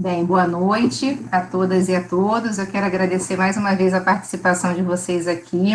Bem, boa noite a todas e a todos. Eu quero agradecer mais uma vez a participação de vocês aqui,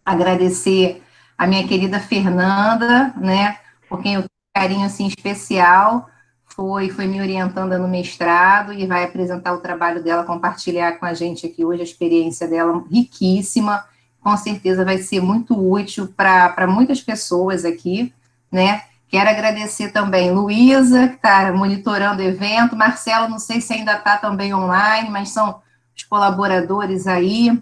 agradecer a minha querida Fernanda, né, por quem eu tenho um carinho assim especial, foi me orientando no mestrado e vai apresentar o trabalho dela, compartilhar com a gente aqui hoje a experiência dela riquíssima, com certeza vai ser muito útil para muitas pessoas aqui, né? Quero agradecer também Luísa, que está monitorando o evento, Marcelo, não sei se ainda está também online, mas são os colaboradores aí,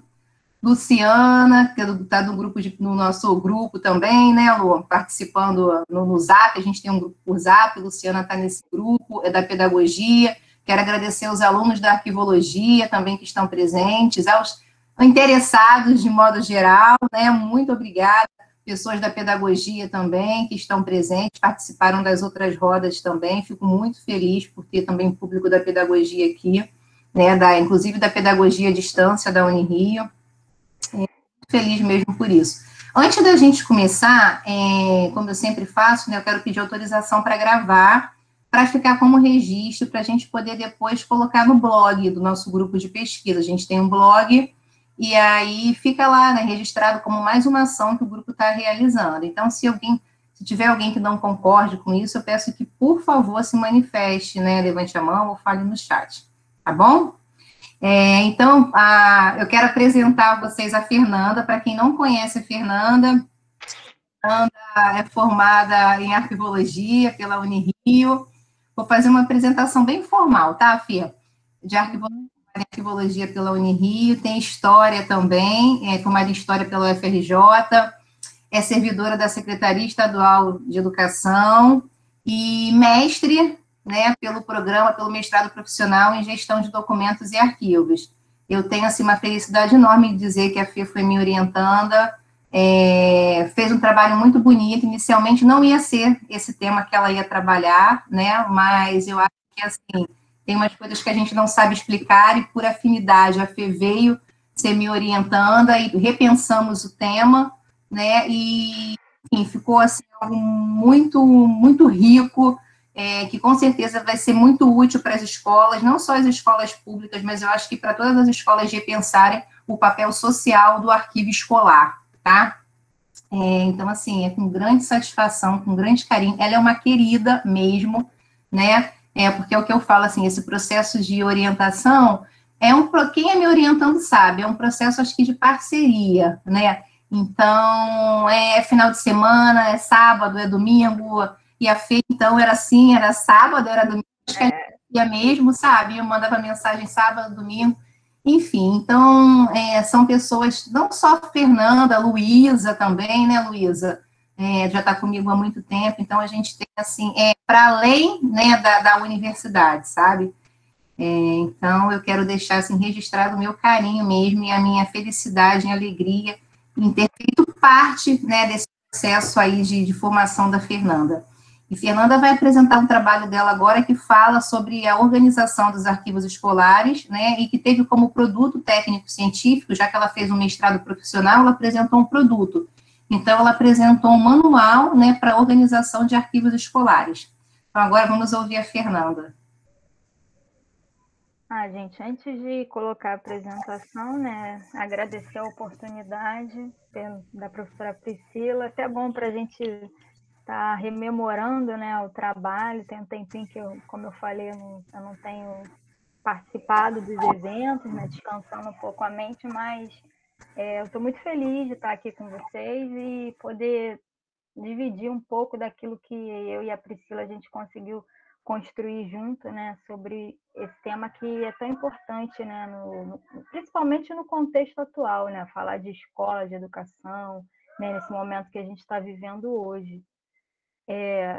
Luciana, que está no nosso grupo também, né, Lu? Participando no Zap, a gente tem um grupo por Zap, Luciana está nesse grupo, é da pedagogia. Quero agradecer aos alunos da arquivologia também que estão presentes, aos interessados de modo geral, né? Muito obrigada. Pessoas da pedagogia também que estão presentes, participaram das outras rodas também. Fico muito feliz por ter também público da pedagogia aqui, né? Inclusive da pedagogia à distância da Unirio, feliz mesmo por isso. Antes da gente começar, como eu sempre faço, né, eu quero pedir autorização para gravar, para ficar como registro, para a gente poder depois colocar no blog do nosso grupo de pesquisa. A gente tem um blog, e aí fica lá, né, registrado como mais uma ação que o grupo está realizando. Então, se tiver alguém que não concorde com isso, eu peço que, por favor, se manifeste, né, levante a mão ou fale no chat, tá bom? Então, eu quero apresentar a vocês a Fernanda. Para quem não conhece a Fernanda é formada em arquivologia pela Unirio. Vou fazer uma apresentação bem formal, tá, Fê? De Uhum. arquivologia pela Unirio, tem história também, formada em história pela UFRJ, é servidora da Secretaria Estadual de Educação e mestre, né, pelo mestrado profissional em gestão de documentos e arquivos. Eu tenho, assim, uma felicidade enorme de dizer que a Fê foi minha orientanda, fez um trabalho muito bonito, inicialmente não ia ser esse tema que ela ia trabalhar, né, mas eu acho que, assim, tem umas coisas que a gente não sabe explicar e por afinidade a Fê veio ser me orientanda e repensamos o tema, né? E enfim, ficou assim, algo muito rico, que com certeza vai ser muito útil para as escolas, não só as escolas públicas, mas eu acho que para todas as escolas repensarem o papel social do arquivo escolar, tá? Então, assim, é com grande satisfação, com grande carinho. Ela é uma querida mesmo, né? Porque é o que eu falo, assim, esse processo de orientação quem é me orientando sabe, é um processo, acho que, de parceria, né? Então, é final de semana, é sábado, é domingo, e a Fê, então, era assim, era sábado, era domingo, acho que a gente É, ia mesmo, sabe? Eu mandava mensagem sábado, domingo, enfim, então, são pessoas, não só a Fernanda, a Luísa também, né, Luísa? Já está comigo há muito tempo, então a gente tem, assim, para além, né, da universidade, sabe? Então, eu quero deixar, assim, registrado o meu carinho mesmo e a minha felicidade e alegria em ter feito parte, né, desse processo aí de formação da Fernanda. E Fernanda vai apresentar um trabalho dela agora que fala sobre a organização dos arquivos escolares, né, e que teve como produto técnico-científico, já que ela fez um mestrado profissional, ela apresentou um produto. Então, ela apresentou um manual, né, para a organização de arquivos escolares. Então, agora vamos ouvir a Fernanda. gente, antes de colocar a apresentação, né, agradecer a oportunidade da professora Priscila. Até bom para a gente estar rememorando, né, o trabalho. Tem um tempinho que, como eu falei, eu não tenho participado dos eventos, né, descansando um pouco a mente, mas eu estou muito feliz de estar aqui com vocês e poder dividir um pouco daquilo que eu e a Priscila a gente conseguiu construir junto, né, sobre esse tema que é tão importante, né, principalmente no contexto atual, né, falar de escola, de educação, né, nesse momento que a gente está vivendo hoje.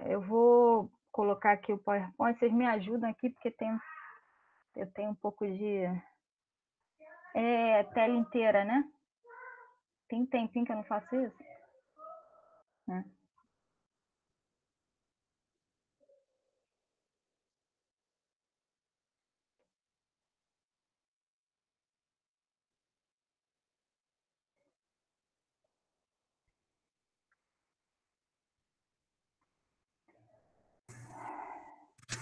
Eu vou colocar aqui o PowerPoint, vocês me ajudam aqui, porque eu tenho um pouco de tela inteira, né? Tem um tempinho que eu não faço isso, né?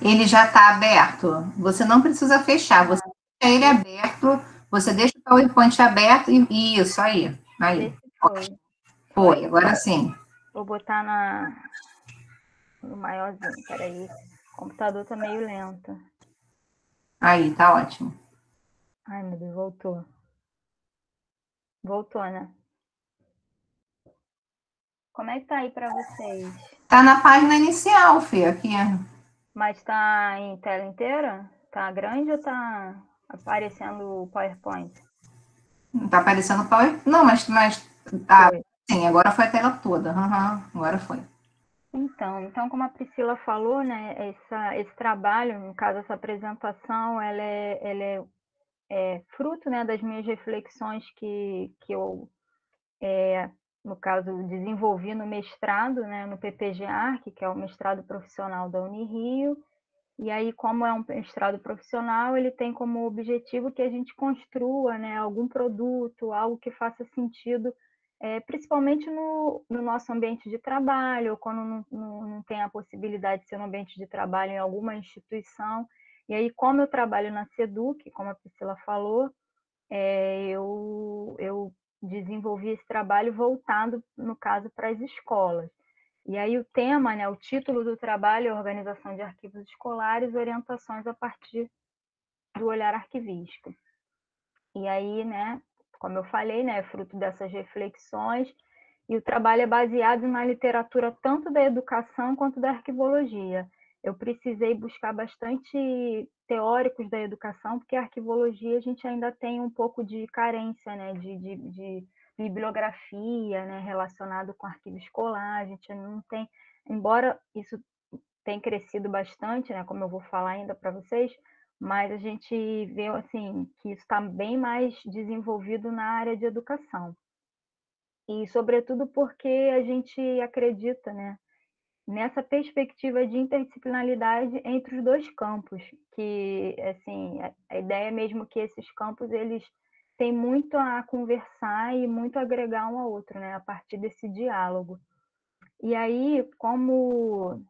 Ele já está aberto. Você não precisa fechar, você deixa ele aberto, você deixa o PowerPoint aberto e isso aí. Vê Aí. se foi. Foi, agora sim. Vou botar no maiorzinho, peraí. O computador tá meio lento. Aí, tá ótimo. Ai, meu Deus, voltou. Voltou, né? Como é que tá aí para vocês? Tá na página inicial, Fê, aqui. Mas tá em tela inteira? Tá grande ou tá aparecendo o PowerPoint? Não tá aparecendo o Power. Não, mas ah, Foi. sim, agora foi a tela toda. Uhum, agora foi. Então, como a Priscila falou, né, esse trabalho, no caso, essa apresentação, ela é fruto, né, das minhas reflexões que eu, no caso, desenvolvi no mestrado, né, no PPG-ARC, que é o mestrado profissional da Unirio. E aí, como é um mestrado profissional, ele tem como objetivo que a gente construa, né, algum produto, algo que faça sentido, principalmente no nosso ambiente de trabalho, ou quando não tem a possibilidade de ser um ambiente de trabalho em alguma instituição. E aí, como eu trabalho na SEDUC, como a Priscila falou, eu desenvolvi esse trabalho voltado, no caso, para as escolas. E aí o tema, né, o título do trabalho é Organização de Arquivos Escolares, orientações a partir do olhar arquivístico. E aí, né, como eu falei, né, é fruto dessas reflexões, e o trabalho é baseado na literatura tanto da educação quanto da arquivologia. Eu precisei buscar bastante teóricos da educação, porque a arquivologia a gente ainda tem um pouco de carência, né, de bibliografia, né, relacionado com arquivo escolar, a gente não tem, embora isso tenha crescido bastante, né, como eu vou falar ainda para vocês, mas a gente vê assim que isso está bem mais desenvolvido na área de educação. E, sobretudo, porque a gente acredita, né, nessa perspectiva de interdisciplinaridade entre os dois campos, que, assim, a ideia é mesmo que esses campos, eles têm muito a conversar e muito a agregar um ao outro, né, a partir desse diálogo. E aí, como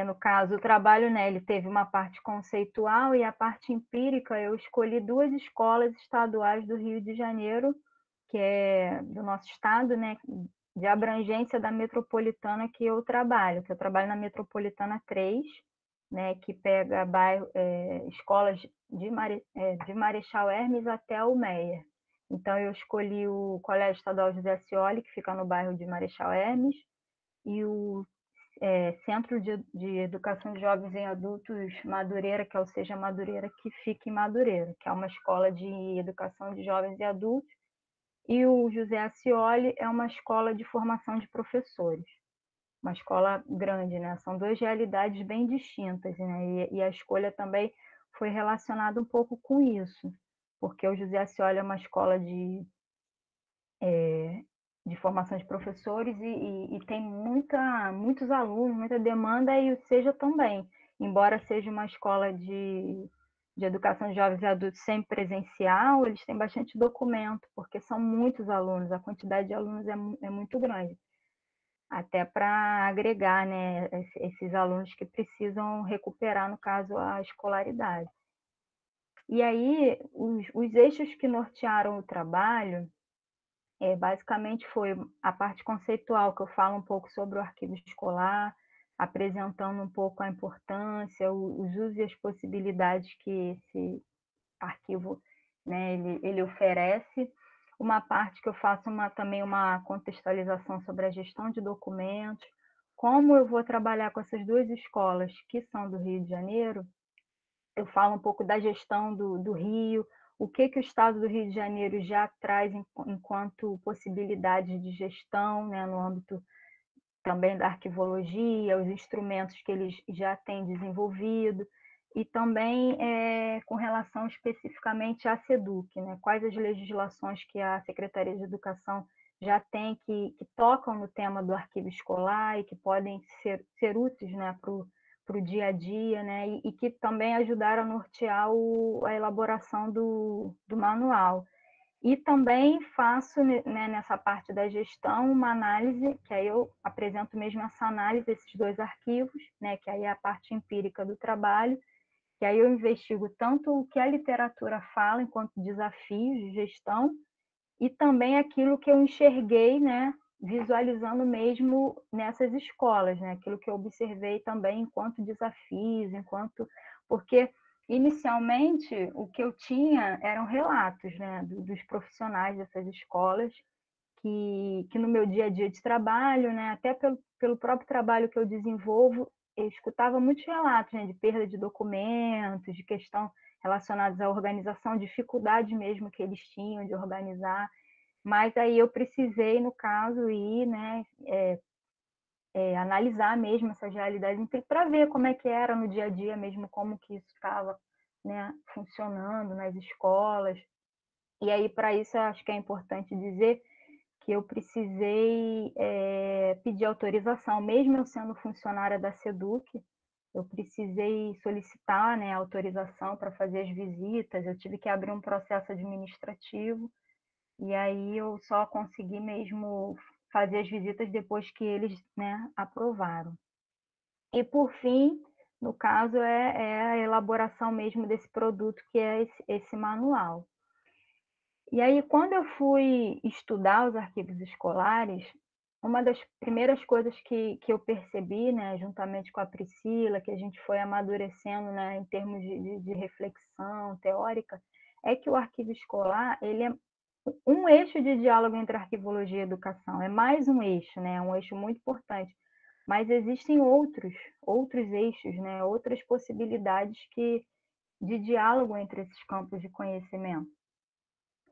no caso, o trabalho, né, ele teve uma parte conceitual e a parte empírica, eu escolhi duas escolas estaduais do Rio de Janeiro, que é do nosso estado, né, de abrangência da metropolitana que eu trabalho na Metropolitana 3, né, que pega escolas de Marechal Hermes até o Meier. Então, eu escolhi o Colégio Estadual José Scioli, que fica no bairro de Marechal Hermes, e o Centro de Educação de Jovens e Adultos Madureira, que é o Seja Madureira, que fica em Madureira, que é uma escola de educação de jovens e adultos, e o José Ascioli é uma escola de formação de professores, uma escola grande, né? São duas realidades bem distintas, né? E a escolha também foi relacionada um pouco com isso, porque o José Ascioli é uma escola de formação de professores e tem muitos alunos, muita demanda, e o SEJA também, embora seja uma escola de educação de jovens e adultos sempre presencial, eles têm bastante documento, porque são muitos alunos, a quantidade de alunos é muito grande, até para agregar, né, esses alunos que precisam recuperar, no caso, a escolaridade. E aí, os eixos que nortearam o trabalho basicamente foi a parte conceitual, que eu falo um pouco sobre o arquivo escolar, apresentando um pouco a importância, os usos e as possibilidades que esse arquivo, né, ele oferece. Uma parte que eu faço também uma contextualização sobre a gestão de documentos, como eu vou trabalhar com essas duas escolas que são do Rio de Janeiro. Eu falo um pouco da gestão do Rio, o que o Estado do Rio de Janeiro já traz enquanto possibilidades de gestão, né, no âmbito também da arquivologia, os instrumentos que eles já têm desenvolvido, e também com relação especificamente à SEDUC, né, quais as legislações que a Secretaria de Educação já tem que tocam no tema do arquivo escolar e que podem ser úteis, né, para o dia a dia, né, e que também ajudaram a nortear a elaboração do manual. E também faço, né, nessa parte da gestão, uma análise, que aí eu apresento mesmo essa análise desses dois arquivos, né, que aí é a parte empírica do trabalho, que aí eu investigo tanto o que a literatura fala enquanto desafios de gestão, e também aquilo que eu enxerguei, né, visualizando mesmo nessas escolas, né, aquilo que eu observei também enquanto desafios, enquanto porque inicialmente o que eu tinha eram relatos, né, dos profissionais dessas escolas que no meu dia a dia de trabalho, né, até pelo próprio trabalho que eu desenvolvo, eu escutava muitos relatos, né, de perda de documentos, de questão relacionadas à organização, dificuldade mesmo que eles tinham de organizar, mas aí eu precisei, no caso, ir, né, analisar mesmo essas realidades para ver como é que era no dia a dia mesmo, como que isso estava, né, funcionando nas escolas. E aí, para isso, eu acho que é importante dizer que eu precisei pedir autorização, mesmo eu sendo funcionária da SEDUC, eu precisei solicitar, né, autorização para fazer as visitas, eu tive que abrir um processo administrativo, e aí eu só consegui mesmo fazer as visitas depois que eles, né, aprovaram. E por fim, no caso, é a elaboração mesmo desse produto, que é esse manual. E aí, quando eu fui estudar os arquivos escolares, uma das primeiras coisas que eu percebi, né, juntamente com a Priscila, que a gente foi amadurecendo, né, em termos de reflexão teórica, é que o arquivo escolar ele é um eixo de diálogo entre arquivologia e educação. É mais um eixo, né, um eixo muito importante. Mas existem outros eixos, né, outras possibilidades de diálogo entre esses campos de conhecimento.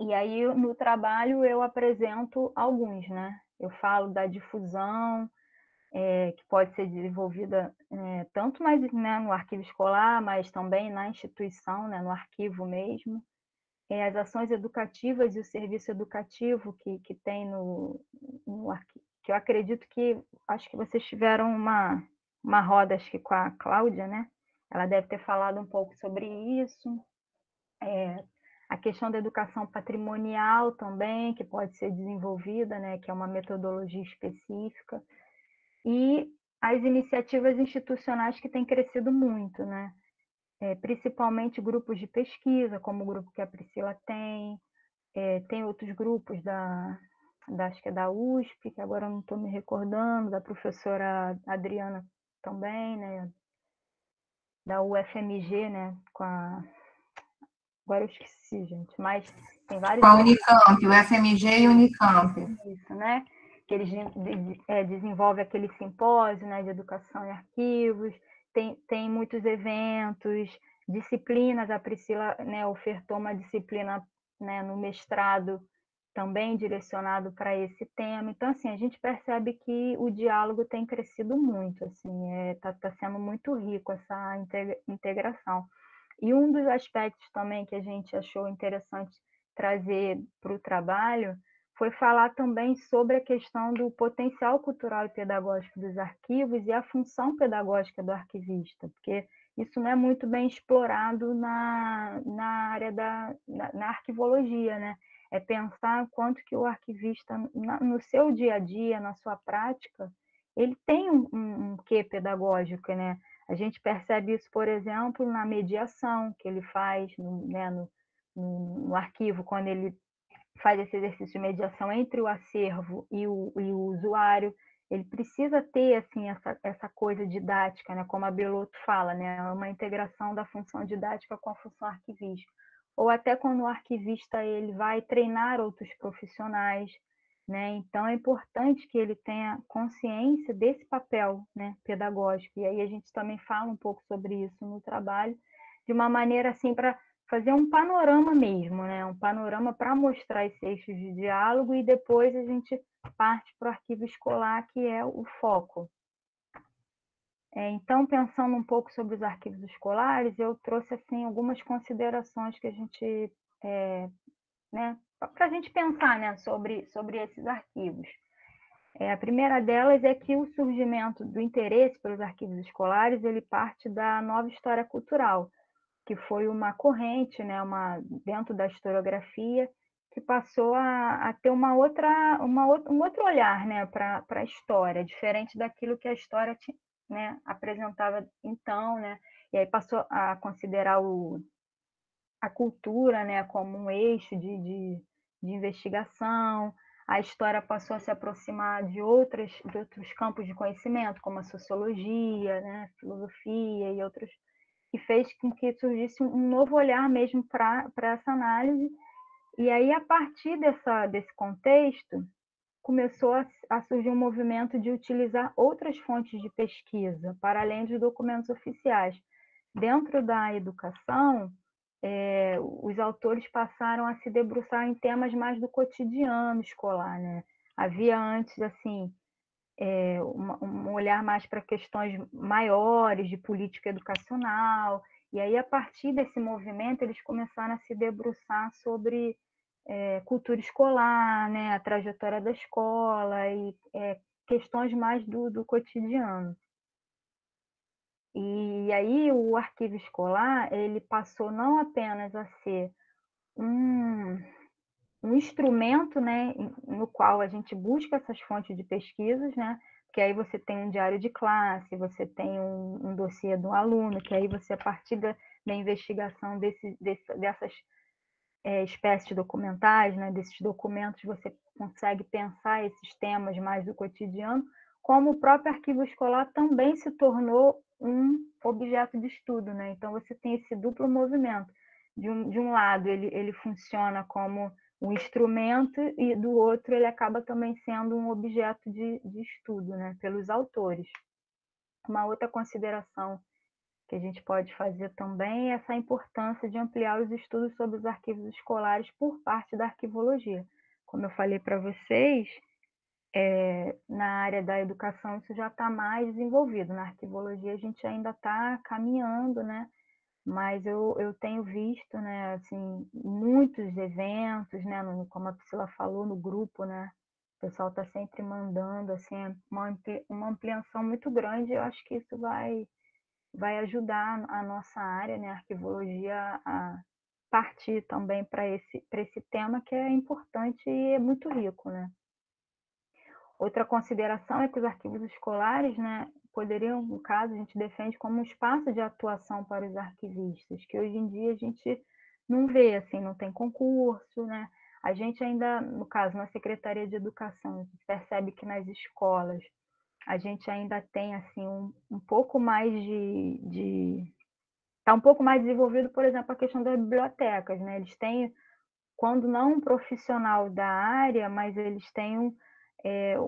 E aí, no trabalho, eu apresento alguns, né? Eu falo da difusão, que pode ser desenvolvida tanto mais, né, no arquivo escolar, mas também na instituição, né, no arquivo mesmo. As ações educativas e o serviço educativo que tem no arquivo, que eu acredito que, acho que vocês tiveram uma roda, acho que com a Cláudia, né? Ela deve ter falado um pouco sobre isso. A questão da educação patrimonial também, que pode ser desenvolvida, né, que é uma metodologia específica, e as iniciativas institucionais que têm crescido muito, né? Principalmente grupos de pesquisa, como o grupo que a Priscila tem outros grupos acho que é da USP, que agora eu não estou me recordando, da professora Adriana também, né, da UFMG, né, agora eu esqueci, gente, mas tem Com vários a grupos. Unicamp, o FMG e o Unicamp. Isso, né? Que eles desenvolvem aquele simpósio, né, de educação em arquivos, tem muitos eventos, disciplinas. A Priscila, né, ofertou uma disciplina, né, no mestrado também direcionado para esse tema. Então, assim, a gente percebe que o diálogo tem crescido muito, assim, tá sendo muito rico essa integração. E um dos aspectos também que a gente achou interessante trazer para o trabalho foi falar também sobre a questão do potencial cultural e pedagógico dos arquivos e a função pedagógica do arquivista, porque isso não é muito bem explorado na área na arquivologia, né? É pensar quanto que o arquivista, no seu dia a dia, na sua prática, ele tem um quê pedagógico, né? A gente percebe isso, por exemplo, na mediação que ele faz, né, no arquivo, quando ele faz esse exercício de mediação entre o acervo e o usuário, ele precisa ter assim essa coisa didática, né, como a Belotto fala, né, uma integração da função didática com a função arquivística. Ou até quando o arquivista ele vai treinar outros profissionais, né? Então é importante que ele tenha consciência desse papel, né, pedagógico. E aí a gente também fala um pouco sobre isso no trabalho, de uma maneira assim para fazer um panorama mesmo, né? Um panorama para mostrar esses eixos de diálogo e depois a gente parte para o arquivo escolar, que é o foco. Então, pensando um pouco sobre os arquivos escolares, eu trouxe assim algumas considerações que a gente, né, para a gente pensar, né, sobre esses arquivos. A primeira delas é que o surgimento do interesse pelos arquivos escolares ele parte da nova história cultural, que foi uma corrente, né, dentro da historiografia, que passou a ter um outro olhar, né, para a história, diferente daquilo que a história, né, apresentava então, né, e aí passou a considerar a cultura, né, como um eixo de investigação. A história passou a se aproximar de outros campos de conhecimento, como a sociologia, né, filosofia e outros, que fez com que surgisse um novo olhar mesmo para essa análise. E aí, a partir desse contexto, começou a surgir um movimento de utilizar outras fontes de pesquisa, para além dos documentos oficiais. Dentro da educação, os autores passaram a se debruçar em temas mais do cotidiano escolar, né? Havia antes, assim, um olhar mais para questões maiores de política educacional, e aí, a partir desse movimento, eles começaram a se debruçar sobre cultura escolar, né, a trajetória da escola e questões mais do cotidiano. E aí o arquivo escolar, ele passou não apenas a ser um, um instrumento, né, no qual a gente busca essas fontes de pesquisas, né, porque aí você tem um diário de classe, você tem um dossiê do aluno, que aí você, a partir da investigação dessas espécies documentais, né, desses documentos, você consegue pensar esses temas mais do cotidiano, como o próprio arquivo escolar também se tornou um objeto de estudo, né? Então você tem esse duplo movimento. De um lado, ele funciona como um instrumento, e do outro ele acaba também sendo um objeto de estudo, né, pelos autores. Uma outra consideração que a gente pode fazer também é essa importância de ampliar os estudos sobre os arquivos escolares por parte da arquivologia. Como eu falei para vocês, na área da educação isso já está mais desenvolvido. Na arquivologia a gente ainda está caminhando, né? Mas eu tenho visto, né, assim, muitos eventos, né, como a Priscila falou, no grupo, né? O pessoal está sempre mandando, assim, uma ampliação muito grande. Eu acho que isso vai ajudar a nossa área, né, a arquivologia, a partir também para esse tema que é importante e é muito rico, né? Outra consideração é que os arquivos escolares, né, poderiam, no caso, a gente defende como um espaço de atuação para os arquivistas, que hoje em dia a gente não vê, assim, não tem concurso, né? A gente ainda, no caso, na Secretaria de Educação, a gente percebe que nas escolas a gente ainda tem, assim, um pouco mais está um pouco mais desenvolvido, por exemplo, a questão das bibliotecas, né? Eles têm, quando não um profissional da área, mas eles têm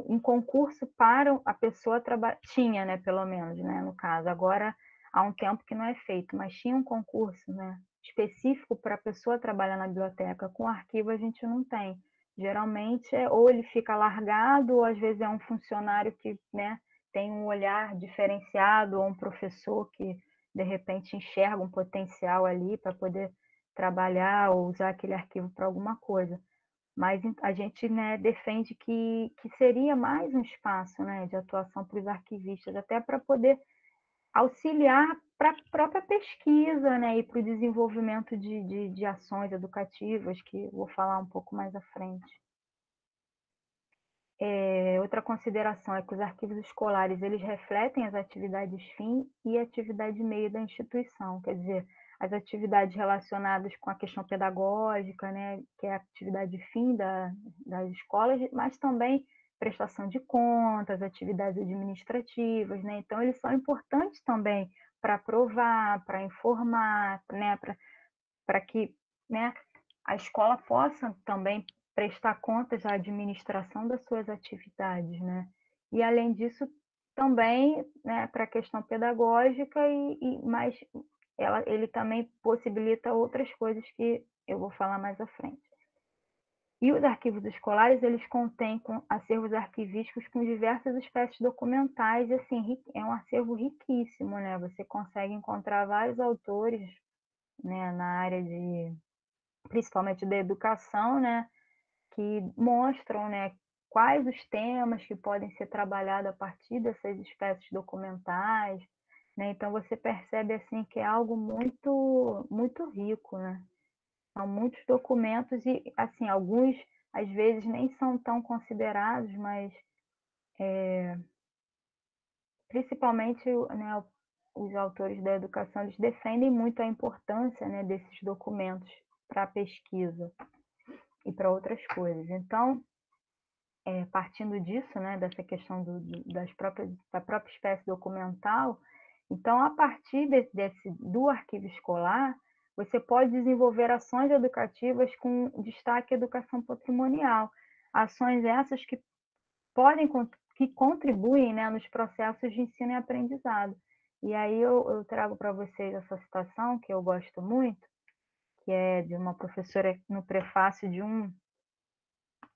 um concurso para a pessoa trabalhar, tinha, né, pelo menos, né, no caso. Agora, há um tempo que não é feito, mas tinha um concurso, né, específico para a pessoa trabalhar na biblioteca. Com arquivo a gente não tem. Geralmente, ou ele fica largado, ou às vezes é um funcionário que, né, tem um olhar diferenciado, ou um professor que, de repente, enxerga um potencial ali para poder trabalhar ou usar aquele arquivo para alguma coisa. Mas a gente, né, defende que seria mais um espaço, né, de atuação para os arquivistas, até para poder auxiliar para a própria pesquisa, né, e para o desenvolvimento de ações educativas, que eu vou falar um pouco mais à frente. Outra consideração é que os arquivos escolares, eles refletem as atividades fim e atividade meio da instituição, quer dizer, as atividades relacionadas com a questão pedagógica, né, que é a atividade fim das escolas, mas também prestação de contas, atividades administrativas, né? Então eles são importantes também para aprovar, para informar, né, para que, né, a escola possa também prestar contas à administração das suas atividades, né? E além disso, também, né, para a questão pedagógica mas ele também possibilita outras coisas que eu vou falar mais à frente. E os arquivos escolares, eles contêm acervos arquivísticos com diversas espécies documentais, e assim, é um acervo riquíssimo, né? Você consegue encontrar vários autores, né, na área principalmente da educação, né, que mostram, né, quais os temas que podem ser trabalhados a partir dessas espécies documentais, né? Então você percebe assim que é algo muito muito rico, né? São muitos documentos e, assim, alguns às vezes nem são tão considerados, mas principalmente, né, os autores da educação, eles defendem muito a importância, né, desses documentos para a pesquisa e para outras coisas. Então, partindo disso, né, dessa questão da própria espécie documental, então, a partir do arquivo escolar, você pode desenvolver ações educativas com destaque à educação patrimonial. Ações essas que que contribuem, né, nos processos de ensino e aprendizado. E aí eu trago para vocês essa citação, que eu gosto muito, que é de uma professora no prefácio de um,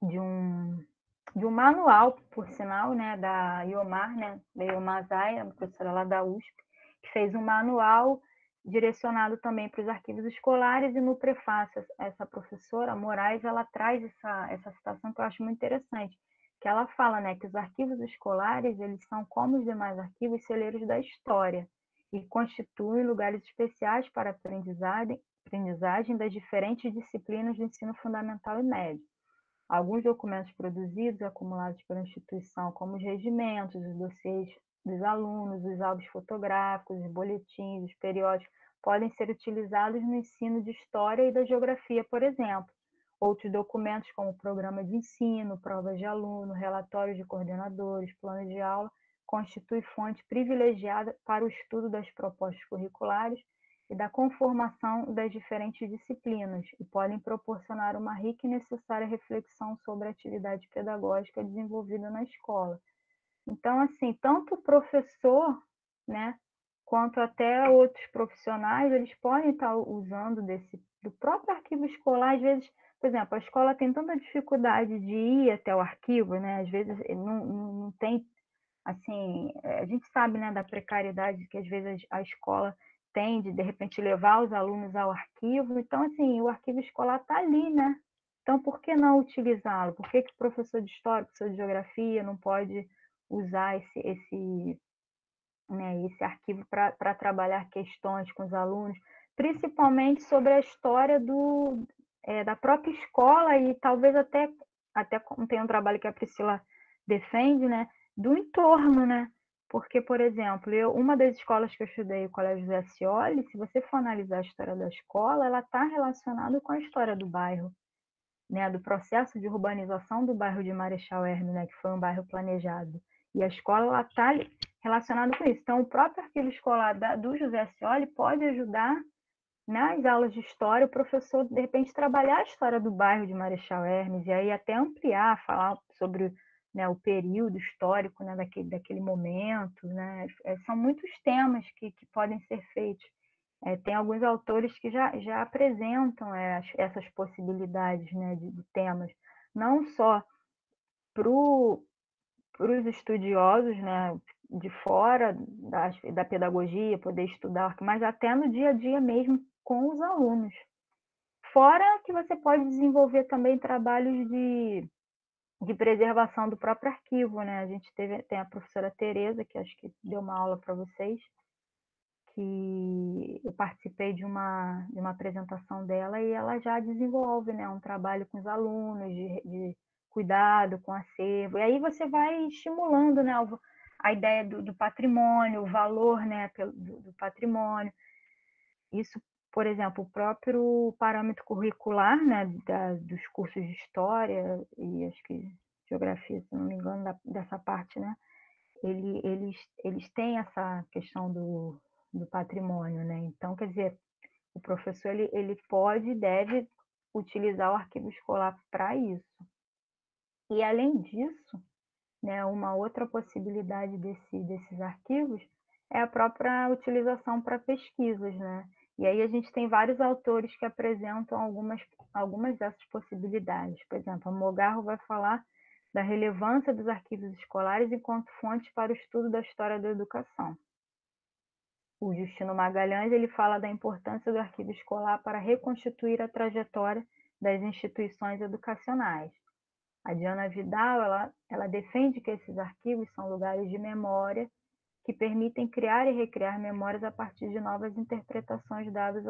de um manual, por sinal, né, da Iomar, né, da Iomar Zay, uma professora lá da USP, que fez um manual direcionado também para os arquivos escolares, e no prefácio, essa professora Moraes, ela traz essa citação que eu acho muito interessante, que ela fala, né, que os arquivos escolares, eles são como os demais arquivos, celeiros da história, e constituem lugares especiais para aprendizagem das diferentes disciplinas do ensino fundamental e médio. Alguns documentos produzidos e acumulados pela instituição, como os regimentos, os dossiês dos alunos, os álbuns fotográficos, os boletins, os periódicos, podem ser utilizados no ensino de história e da geografia, por exemplo. Outros documentos, como o programa de ensino, provas de aluno, relatórios de coordenadores, planos de aula, constituem fonte privilegiada para o estudo das propostas curriculares e da conformação das diferentes disciplinas, e podem proporcionar uma rica e necessária reflexão sobre a atividade pedagógica desenvolvida na escola. Então, assim, tanto o professor, né, quanto até outros profissionais, eles podem estar usando do próprio arquivo escolar. Às vezes, por exemplo, a escola tem tanta dificuldade de ir até o arquivo, né, às vezes não tem, assim, a gente sabe, né, da precariedade que às vezes a escola tem de repente, levar os alunos ao arquivo. Então, assim, o arquivo escolar está ali, né? Então, por que não utilizá-lo? Por que o professor de história, professor de geografia não pode usar esse arquivo para trabalhar questões com os alunos, principalmente sobre a história da própria escola e talvez até como tem um trabalho que a Priscila defende, né, do entorno, né? Porque, por exemplo, uma das escolas que eu estudei, o Colégio José Scioli, se você for analisar a história da escola, ela está relacionada com a história do bairro, né, do processo de urbanização do bairro de Marechal Hermes, né, que foi um bairro planejado. E a escola está relacionada com isso. Então, o próprio arquivo escolar do José Scioli pode ajudar nas aulas de história o professor, de repente, trabalhar a história do bairro de Marechal Hermes e aí até ampliar, falar sobre, né, o período histórico, né, daquele momento. Né? São muitos temas que podem ser feitos. Tem alguns autores que já apresentam essas possibilidades, né, de temas, não só para os estudiosos, né, de fora da pedagogia, poder estudar, mas até no dia a dia mesmo com os alunos. Fora que você pode desenvolver também trabalhos de preservação do próprio arquivo, né? A gente tem a professora Tereza, que acho que deu uma aula para vocês, que eu participei de uma apresentação dela, e ela já desenvolve, né, um trabalho com os alunos de cuidado com o acervo. E aí você vai estimulando, né, a ideia do patrimônio, o valor, né, do patrimônio. Isso, por exemplo, o próprio parâmetro curricular, né, dos cursos de história e acho que geografia, se não me engano, dessa parte, né, eles têm essa questão do patrimônio, né? Então, quer dizer, o professor ele pode e deve utilizar o arquivo escolar para isso. E, além disso, né, uma outra possibilidade desses arquivos é a própria utilização para pesquisas, né? E aí a gente tem vários autores que apresentam algumas dessas possibilidades. Por exemplo, a Mogarro vai falar da relevância dos arquivos escolares enquanto fontes para o estudo da história da educação. O Justino Magalhães ele fala da importância do arquivo escolar para reconstituir a trajetória das instituições educacionais. A Diana Vidal ela defende que esses arquivos são lugares de memória que permitem criar e recriar memórias a partir de novas interpretações dadas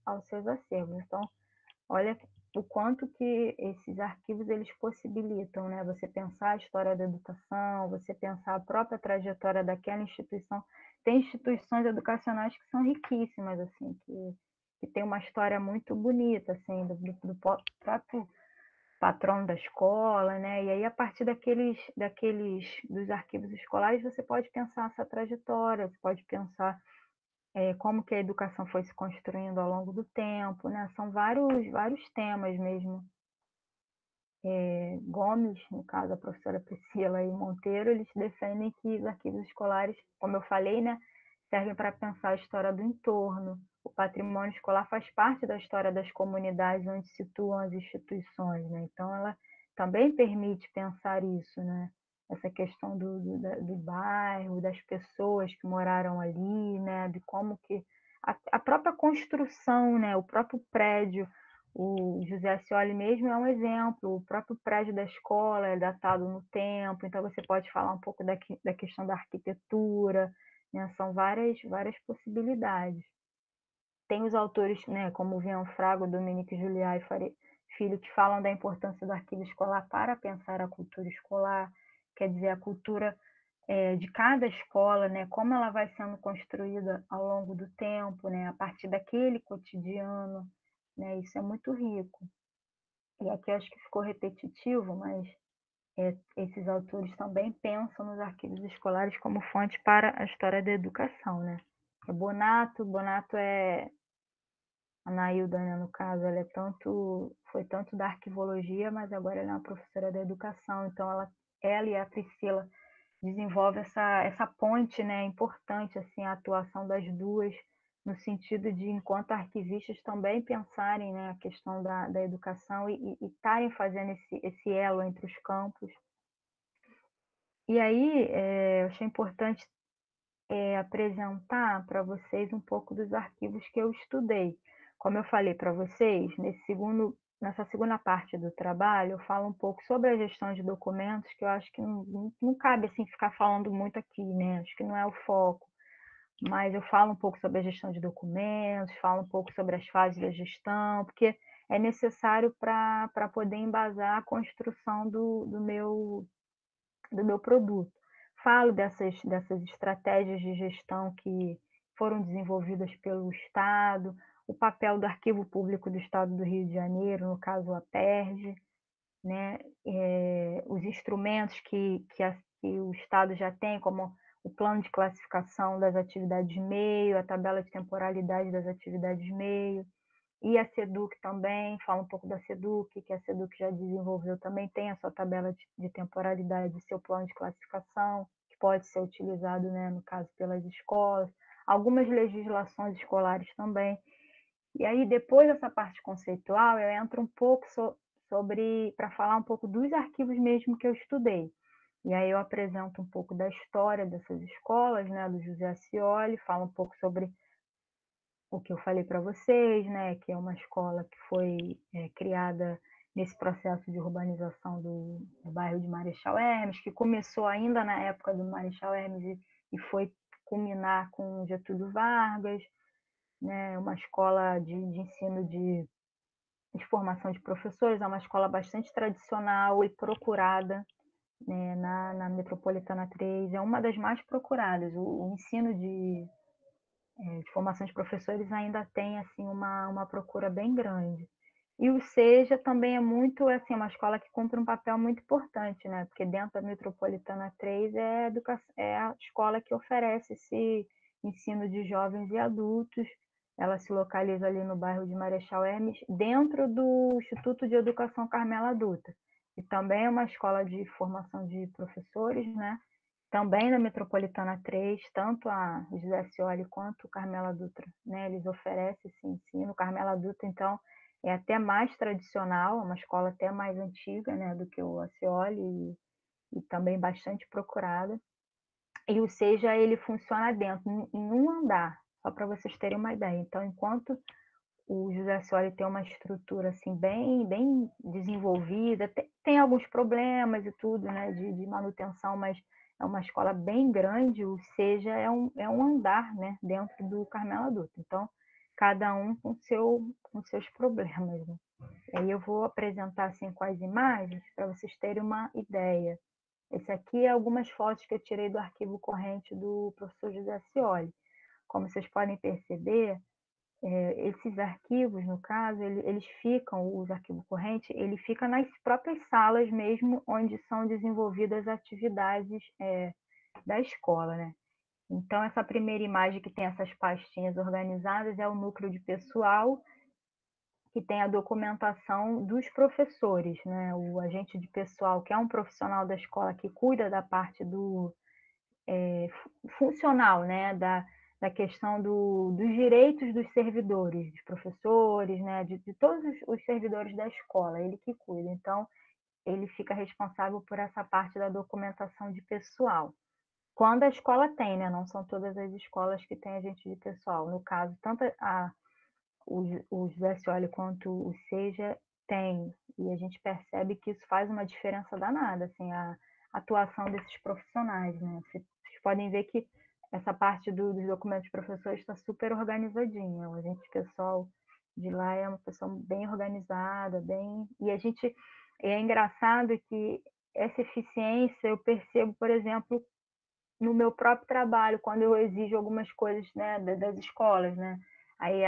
aos seus acervos. Então, olha o quanto que esses arquivos eles possibilitam, né? Você pensar a história da educação, você pensar a própria trajetória daquela instituição. Tem instituições educacionais que são riquíssimas, assim, que tem uma história muito bonita, assim, do próprio patrono da escola, né? E aí, a partir dos arquivos escolares, você pode pensar essa trajetória, você pode pensar como que a educação foi se construindo ao longo do tempo, né? São vários temas mesmo. Gomes, no caso a professora Priscila e Monteiro, eles defendem que os arquivos escolares, como eu falei, né, servem para pensar a história do entorno. O patrimônio escolar faz parte da história das comunidades onde se situam as instituições, né? Então, ela também permite pensar isso, né? Essa questão do bairro, das pessoas que moraram ali, né? De como que a própria construção, né? O próprio prédio, o José Ascioli mesmo é um exemplo, o próprio prédio da escola é datado no tempo, então você pode falar um pouco da questão da arquitetura, né? São várias possibilidades. Tem os autores, né, como o Vian Frago, Dominique Juliá e Filho, que falam da importância do arquivo escolar para pensar a cultura escolar, quer dizer, a cultura de cada escola, né, como ela vai sendo construída ao longo do tempo, né, a partir daquele cotidiano, né, isso é muito rico. E aqui eu acho que ficou repetitivo, mas esses autores também pensam nos arquivos escolares como fonte para a história da educação, né? Bonato é a Nailda, né, no caso, ela foi tanto da arquivologia, mas agora ela é uma professora da educação, então ela e a Priscila desenvolve essa ponte, né, importante, assim, a atuação das duas, no sentido de, enquanto arquivistas, também pensarem, né, a questão da educação e estarem fazendo esse elo entre os campos. E aí, eu achei importante apresentar para vocês um pouco dos arquivos que eu estudei. Como eu falei para vocês, nessa segunda parte do trabalho, eu falo um pouco sobre a gestão de documentos, que eu acho que não cabe assim ficar falando muito aqui, né? Acho que não é o foco. Mas eu falo um pouco sobre a gestão de documentos, falo um pouco sobre as fases da gestão, porque é necessário para poder embasar a construção do meu produto. Falo dessas estratégias de gestão que foram desenvolvidas pelo Estado, o papel do Arquivo Público do Estado do Rio de Janeiro, no caso a PERJ, né? Os instrumentos que o Estado já tem, como o plano de classificação das atividades meio, a tabela de temporalidade das atividades meio, e a SEDUC também, fala um pouco da SEDUC, que a SEDUC já desenvolveu também, tem a sua tabela de temporalidade, seu plano de classificação, que pode ser utilizado, né, no caso, pelas escolas, algumas legislações escolares também. E aí, depois dessa parte conceitual, eu entro um pouco para falar um pouco dos arquivos mesmo que eu estudei. E aí eu apresento um pouco da história dessas escolas, né, do José Ascioli, falo um pouco sobre o que eu falei para vocês, né, que é uma escola que foi criada nesse processo de urbanização do bairro de Marechal Hermes, que começou ainda na época do Marechal Hermes e foi culminar com Getúlio Vargas, né, uma escola de ensino de formação de professores, é uma escola bastante tradicional e procurada, né, na Metropolitana 3, é uma das mais procuradas. O ensino de formação de professores ainda tem assim uma procura bem grande. E o SEJA também é muito assim uma escola que cumpre um papel muito importante, né? Porque dentro da Metropolitana 3 é a escola que oferece esse ensino de jovens e adultos. Ela se localiza ali no bairro de Marechal Hermes, dentro do Instituto de Educação Carmela Dutra. E também é uma escola de formação de professores, né? Também na Metropolitana 3, tanto a José Scioli quanto o Carmela Dutra, né? Eles oferecem esse ensino. O Carmela Dutra, então, é até mais tradicional, é uma escola até mais antiga, né, do que o Ascioli e também bastante procurada. E o SEJA, ele funciona dentro, em um andar, só para vocês terem uma ideia. Então, enquanto o José Scioli tem uma estrutura assim bem desenvolvida, tem alguns problemas e tudo, né, de manutenção, mas é uma escola bem grande, o SEJA é um andar, né, dentro do Carmela Dutra. Então, cada um com seus problemas, né? E aí eu vou apresentar assim com as imagens para vocês terem uma ideia. Esse aqui é algumas fotos que eu tirei do arquivo corrente do professor José Scioli. Como vocês podem perceber, esses arquivos, no caso, eles ficam, os arquivos correntes, ele fica nas próprias salas mesmo, onde são desenvolvidas atividades da escola, né? Então, essa primeira imagem que tem essas pastinhas organizadas é o núcleo de pessoal, que tem a documentação dos professores, né? O agente de pessoal, que é um profissional da escola que cuida da parte do funcional, né? Da questão dos direitos dos servidores, dos professores, né? De todos os servidores da escola, ele que cuida. Então, ele fica responsável por essa parte da documentação de pessoal. Quando a escola tem, né? Não são todas as escolas que têm agente de pessoal. No caso, tanto o José Scioli quanto o Seja tem, e a gente percebe que isso faz uma diferença danada, assim, a atuação desses profissionais, né? Vocês podem ver que essa parte dos documentos dos professores está super organizadinha, a gente pessoal de lá é uma pessoa bem organizada, bem... E a gente... É engraçado que essa eficiência eu percebo, por exemplo, no meu próprio trabalho, quando eu exijo algumas coisas, né, das escolas, né? Aí,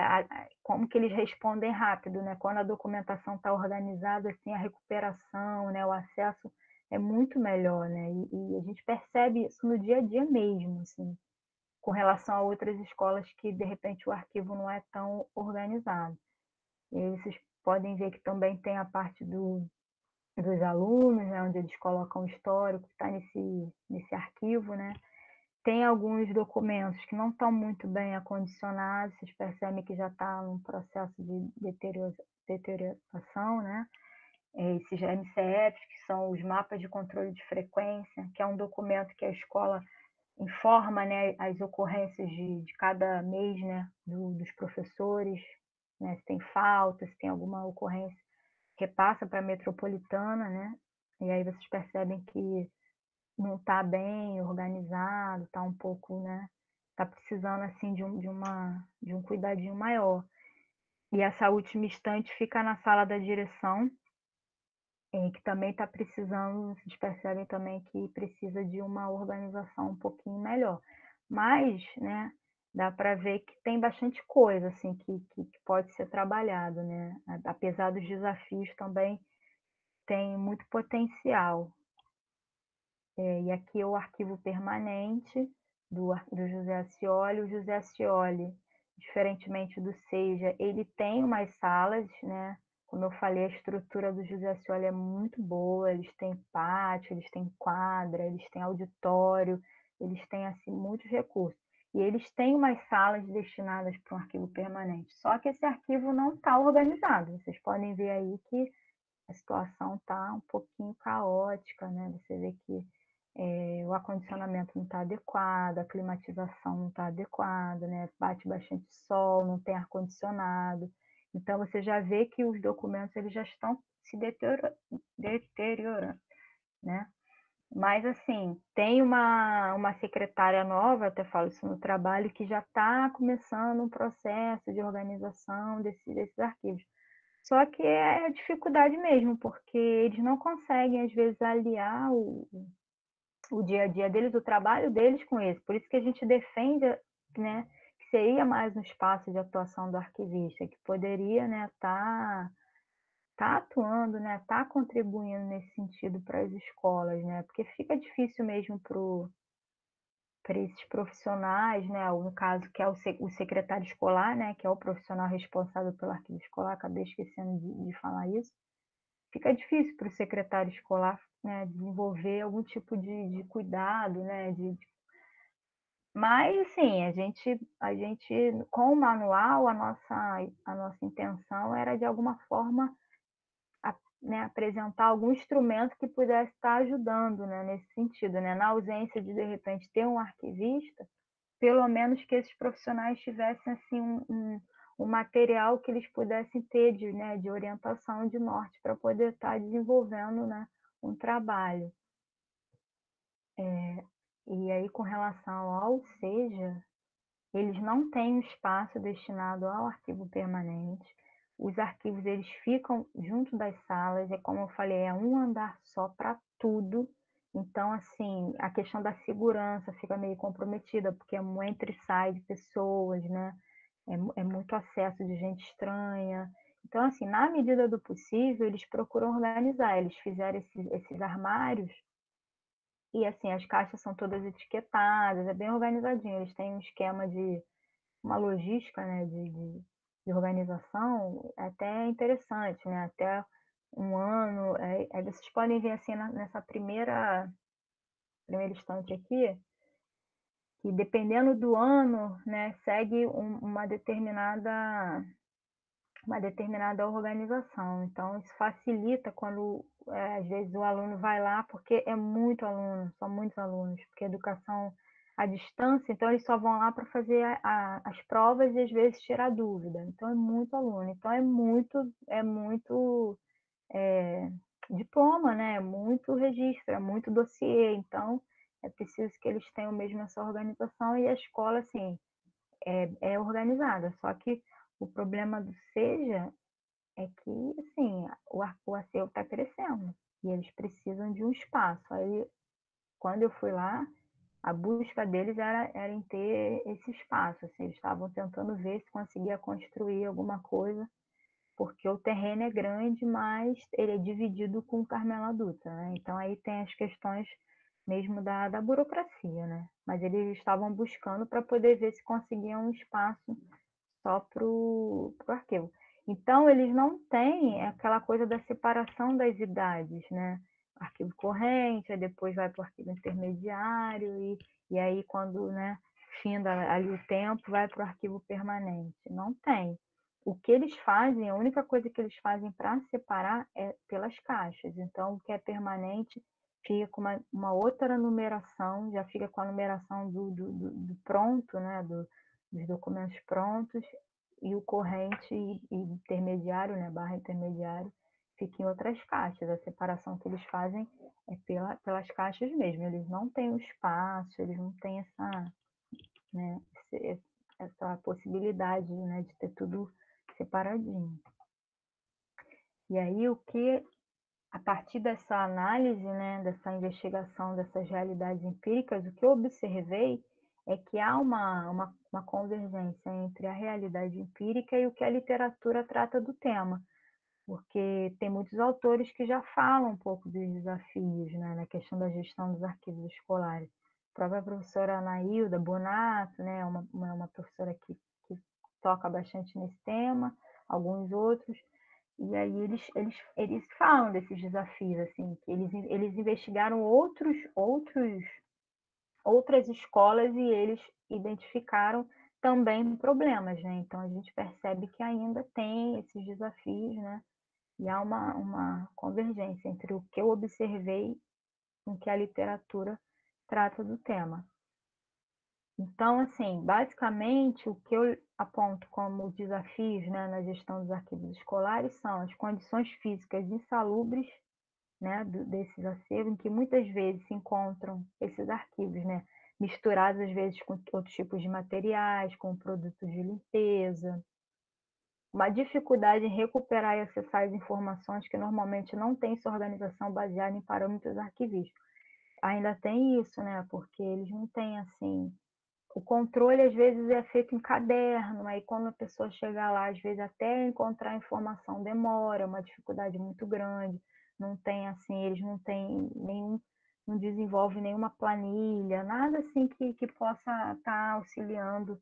como que eles respondem rápido, né? Quando a documentação está organizada, assim, a recuperação, né, o acesso é muito melhor, né? E a gente percebe isso no dia a dia mesmo, assim, com relação a outras escolas que, de repente, o arquivo não é tão organizado. E aí vocês podem ver que também tem a parte dos alunos, né, onde eles colocam o histórico, que está nesse arquivo, né? Tem alguns documentos que não estão muito bem acondicionados, vocês percebem que já está num processo de deterioração, né? Esses MCFs, que são os mapas de controle de frequência, que é um documento que a escola informa, né, as ocorrências de cada mês, né, dos professores, né, se tem falta, se tem alguma ocorrência, repassa para a metropolitana, né? E aí vocês percebem que não está bem organizado, está um pouco, né? Está precisando assim de um cuidadinho maior. E essa última estante fica na sala da direção, que também está precisando, vocês percebem também que precisa de uma organização um pouquinho melhor. Mas, né, dá para ver que tem bastante coisa assim que pode ser trabalhado, né? Apesar dos desafios também tem muito potencial. E aqui é o arquivo permanente do José Scioli. O José Scioli, diferentemente do Seja, ele tem umas salas, né? Como eu falei, a estrutura do José Scioli é muito boa, eles têm pátio, eles têm quadra, eles têm auditório, eles têm assim, muitos recursos. E eles têm umas salas destinadas para um arquivo permanente. Só que esse arquivo não está organizado. Vocês podem ver aí que a situação está um pouquinho caótica, né? Você vê que o acondicionamento não está adequado, a climatização não está adequada, né? Bate bastante sol, não tem ar-condicionado. Então, você já vê que os documentos eles já estão se deteriorando, né? Mas, assim, tem uma secretária nova, até falo isso no trabalho, que já está começando um processo de organização desses arquivos. Só que é dificuldade mesmo, porque eles não conseguem, às vezes, aliar o dia a dia deles, o trabalho deles com esse. Por isso que a gente defende, né, que seria mais um espaço de atuação do arquivista, que poderia, né, tá atuando, né, tá contribuindo nesse sentido para as escolas, né, porque fica difícil mesmo para esses profissionais, né, no caso que é o secretário escolar, né, que é o profissional responsável pelo arquivo escolar, acabei esquecendo de falar isso, fica difícil para o secretário escolar, né, desenvolver algum tipo de cuidado, né, mas, assim, a gente, com o manual, a nossa intenção era, de alguma forma, né, apresentar algum instrumento que pudesse estar ajudando, né, nesse sentido, né, na ausência de repente, ter um arquivista, pelo menos que esses profissionais tivessem, assim, um material que eles pudessem ter né, de orientação, de norte, para poder estar desenvolvendo, né, um trabalho. E aí, com relação ao Seja, eles não têm um espaço destinado ao arquivo permanente. Os arquivos, eles ficam junto das salas, é como eu falei, é um andar só para tudo. Então, assim, a questão da segurança fica meio comprometida, porque é um entra e sai de pessoas, né? É muito acesso de gente estranha. Então, assim, na medida do possível, eles procuram organizar. Eles fizeram esses armários e, assim, as caixas são todas etiquetadas, é bem organizadinho. Eles têm um esquema de uma logística, né, de organização até interessante, né? Até um ano. Aí vocês podem ver, assim, nessa primeira estante aqui, que dependendo do ano, né, segue uma determinada organização. Então, isso facilita quando, às vezes, o aluno vai lá, porque é muito aluno, são muitos alunos, porque educação à distância, então eles só vão lá para fazer as provas e, às vezes, tirar dúvida. Então, é muito aluno. Então, é muito diploma, né? É muito registro, é muito dossiê. Então, é preciso que eles tenham mesmo essa organização e a escola, assim, é organizada. Só que o problema do SEJA é que, assim, o acervo está crescendo e eles precisam de um espaço. Aí, quando eu fui lá, a busca deles era em ter esse espaço. Assim, eles estavam tentando ver se conseguia construir alguma coisa, porque o terreno é grande, mas ele é dividido com o Carmela Dutra, né? Então, aí tem as questões mesmo da burocracia, né? Mas eles estavam buscando para poder ver se conseguiam um espaço só para o arquivo. Então, eles não têm aquela coisa da separação das idades, né? Arquivo corrente, aí depois vai para o arquivo intermediário, e aí, quando, né, finda ali o tempo, vai para o arquivo permanente. Não tem. O que eles fazem, a única coisa que eles fazem para separar é pelas caixas. Então, o que é permanente fica com uma outra numeração, já fica com a numeração do pronto, né? Dos documentos prontos, e o corrente e intermediário, né, barra intermediário, fica em outras caixas. A separação que eles fazem é pelas caixas mesmo. Eles não têm o espaço, eles não têm né, essa possibilidade, né, de ter tudo separadinho. E aí, a partir dessa análise, né, dessa investigação, dessas realidades empíricas, o que eu observei é que há uma convergência entre a realidade empírica e o que a literatura trata do tema, porque tem muitos autores que já falam um pouco dos desafios, né, na questão da gestão dos arquivos escolares. A própria professora Anaílda Bonato, né, uma professora que toca bastante nesse tema, alguns outros, e aí eles falam desses desafios, assim, que eles investigaram outras escolas e eles identificaram também problemas, né? Então a gente percebe que ainda tem esses desafios, né? E há uma convergência entre o que eu observei com que a literatura trata do tema. Então, assim, basicamente, o que eu aponto como desafios, né, na gestão dos arquivos escolares são as condições físicas insalubres, né, desses acervos, em que muitas vezes se encontram esses arquivos, né, misturados às vezes com outros tipos de materiais, com produtos de limpeza, uma dificuldade em recuperar e acessar as informações que normalmente não tem sua organização baseada em parâmetros arquivísticos. Ainda tem isso, né, porque eles não têm, assim, o controle às vezes é feito em caderno, aí quando a pessoa chega lá, às vezes até encontrar a informação demora, é uma dificuldade muito grande, não tem assim, eles não têm nenhum, não desenvolvem nenhuma planilha, nada assim que possa estar auxiliando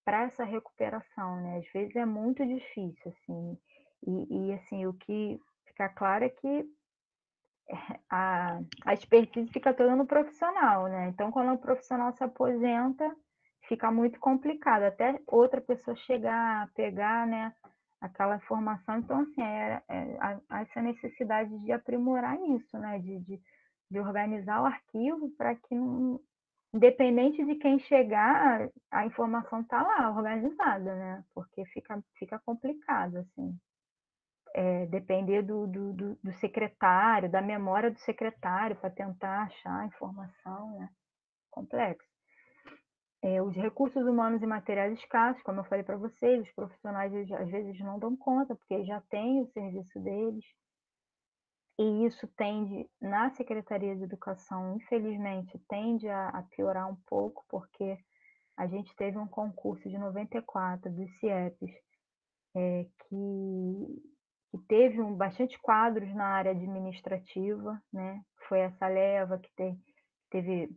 para essa recuperação, né? Às vezes é muito difícil, assim, e assim, o que fica claro é que a expertise fica toda no profissional, né? Então, quando o profissional se aposenta, fica muito complicado, até outra pessoa chegar, pegar, né, aquela informação. Então, assim, há essa necessidade de aprimorar isso, né? De organizar o arquivo para que, não, independente de quem chegar, a informação está lá, organizada, né? Porque fica complicado, assim. Depender do secretário, da memória do secretário para tentar achar a informação, né? Complexo. Os recursos humanos e materiais escassos, como eu falei para vocês, os profissionais às vezes não dão conta, porque já têm o serviço deles, e isso tende, na Secretaria de Educação, infelizmente, tende a piorar um pouco, porque a gente teve um concurso de 94 dos CIEPs, que teve bastante quadros na área administrativa, né? Foi essa leva que teve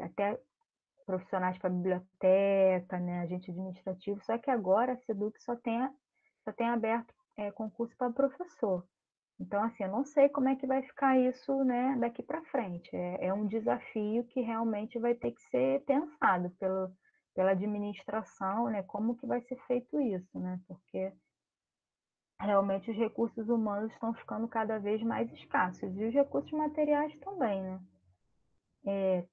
até profissionais para biblioteca, né, agente administrativo, só que agora a SEDUC só tem aberto concurso para professor. Então, assim, eu não sei como é que vai ficar isso, né, daqui para frente. É um desafio que realmente vai ter que ser pensado pela administração, né, como que vai ser feito isso, né, porque realmente os recursos humanos estão ficando cada vez mais escassos e os recursos materiais também, né.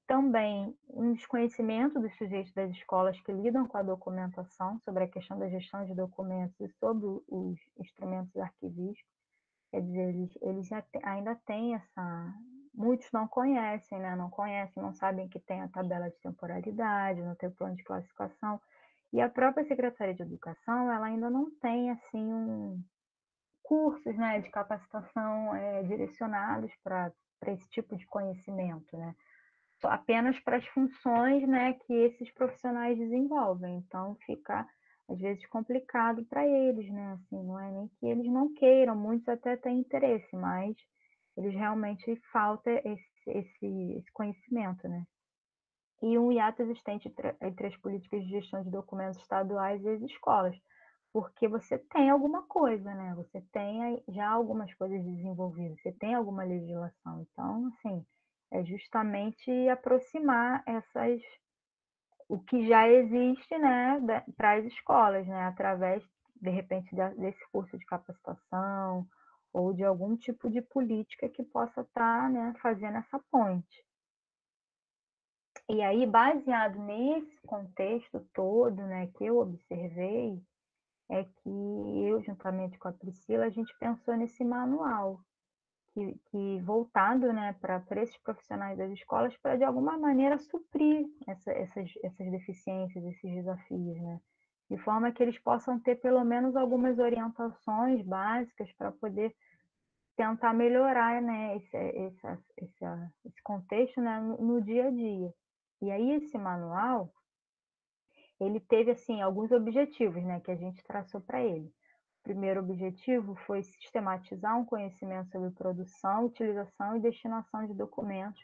Também um desconhecimento dos sujeitos das escolas que lidam com a documentação, sobre a questão da gestão de documentos e sobre os instrumentos arquivísticos. Quer dizer, eles ainda têm essa. Muitos não conhecem, né? Não conhecem, não sabem que tem a tabela de temporalidade, não tem o plano de classificação. E a própria Secretaria de Educação, ela ainda não tem, assim, cursos, né, de capacitação direcionados para esse tipo de conhecimento, né? Apenas para as funções, né, que esses profissionais desenvolvem. Então fica às vezes complicado para eles, né? Assim, não é nem que eles não queiram, muitos até têm interesse, mas eles realmente falta esse conhecimento, né? E um hiato existente entre as políticas de gestão de documentos estaduais e as escolas, porque você tem alguma coisa, né? Você tem já algumas coisas desenvolvidas, você tem alguma legislação. Então, assim, é justamente aproximar o que já existe, né, para as escolas, né, através, de repente, desse curso de capacitação ou de algum tipo de política que possa estar, né, fazendo essa ponte. E aí, baseado nesse contexto todo, né, que eu observei, é que eu, juntamente com a Priscila, a gente pensou nesse manual, que voltado, né, para esses profissionais das escolas, para de alguma maneira suprir essas deficiências, esses desafios, né? De forma que eles possam ter pelo menos algumas orientações básicas para poder tentar melhorar, né, esse contexto, né, no dia a dia. E aí esse manual, ele teve assim alguns objetivos, né, que a gente traçou para ele. O primeiro objetivo foi sistematizar um conhecimento sobre produção, utilização e destinação de documentos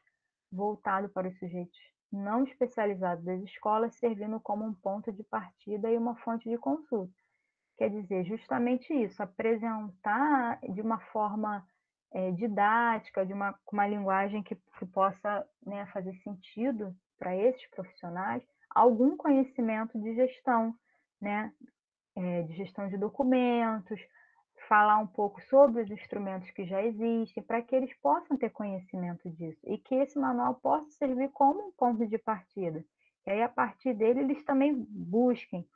voltado para os sujeitos não especializados das escolas, servindo como um ponto de partida e uma fonte de consulta. Quer dizer, justamente isso, apresentar de uma forma didática, com uma linguagem que possa, né, fazer sentido para esses profissionais, algum conhecimento de gestão, né, de gestão de documentos, falar um pouco sobre os instrumentos que já existem, para que eles possam ter conhecimento disso e que esse manual possa servir como um ponto de partida. E aí, a partir dele, eles também busquem.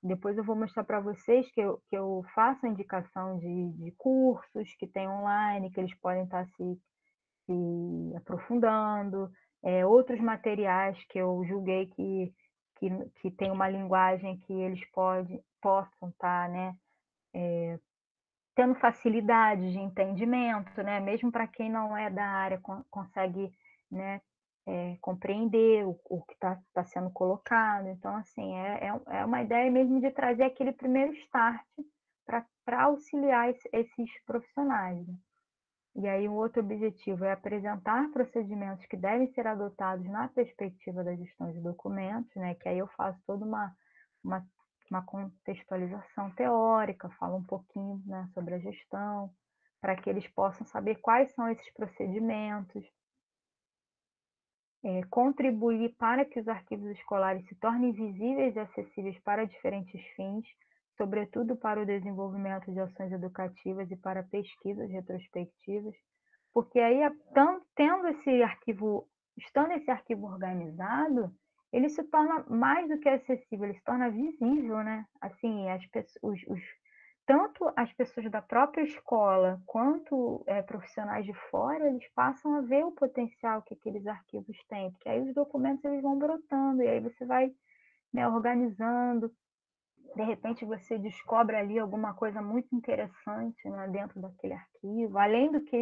Depois eu vou mostrar para vocês que eu faço a indicação de cursos que tem online, que eles podem estar se aprofundando, outros materiais que eu julguei que tem uma linguagem que eles possam estar, né, tendo facilidade de entendimento, né, mesmo para quem não é da área consegue, né, compreender o que está sendo colocado. Então, assim, é uma ideia mesmo de trazer aquele primeiro start para auxiliar esses profissionais, né? E aí, o outro objetivo é apresentar procedimentos que devem ser adotados na perspectiva da gestão de documentos, né? Que aí eu faço toda uma, uma contextualização teórica, falo um pouquinho, né, sobre a gestão, para que eles possam saber quais são esses procedimentos, contribuir para que os arquivos escolares se tornem visíveis e acessíveis para diferentes fins, sobretudo para o desenvolvimento de ações educativas e para pesquisas retrospectivas, porque aí, estando esse arquivo organizado, ele se torna mais do que acessível, ele se torna visível, né? Assim, tanto as pessoas da própria escola quanto profissionais de fora, eles passam a ver o potencial que aqueles arquivos têm, porque aí os documentos eles vão brotando, e aí você vai, né, organizando, de repente você descobre ali alguma coisa muito interessante, né, dentro daquele arquivo, além do que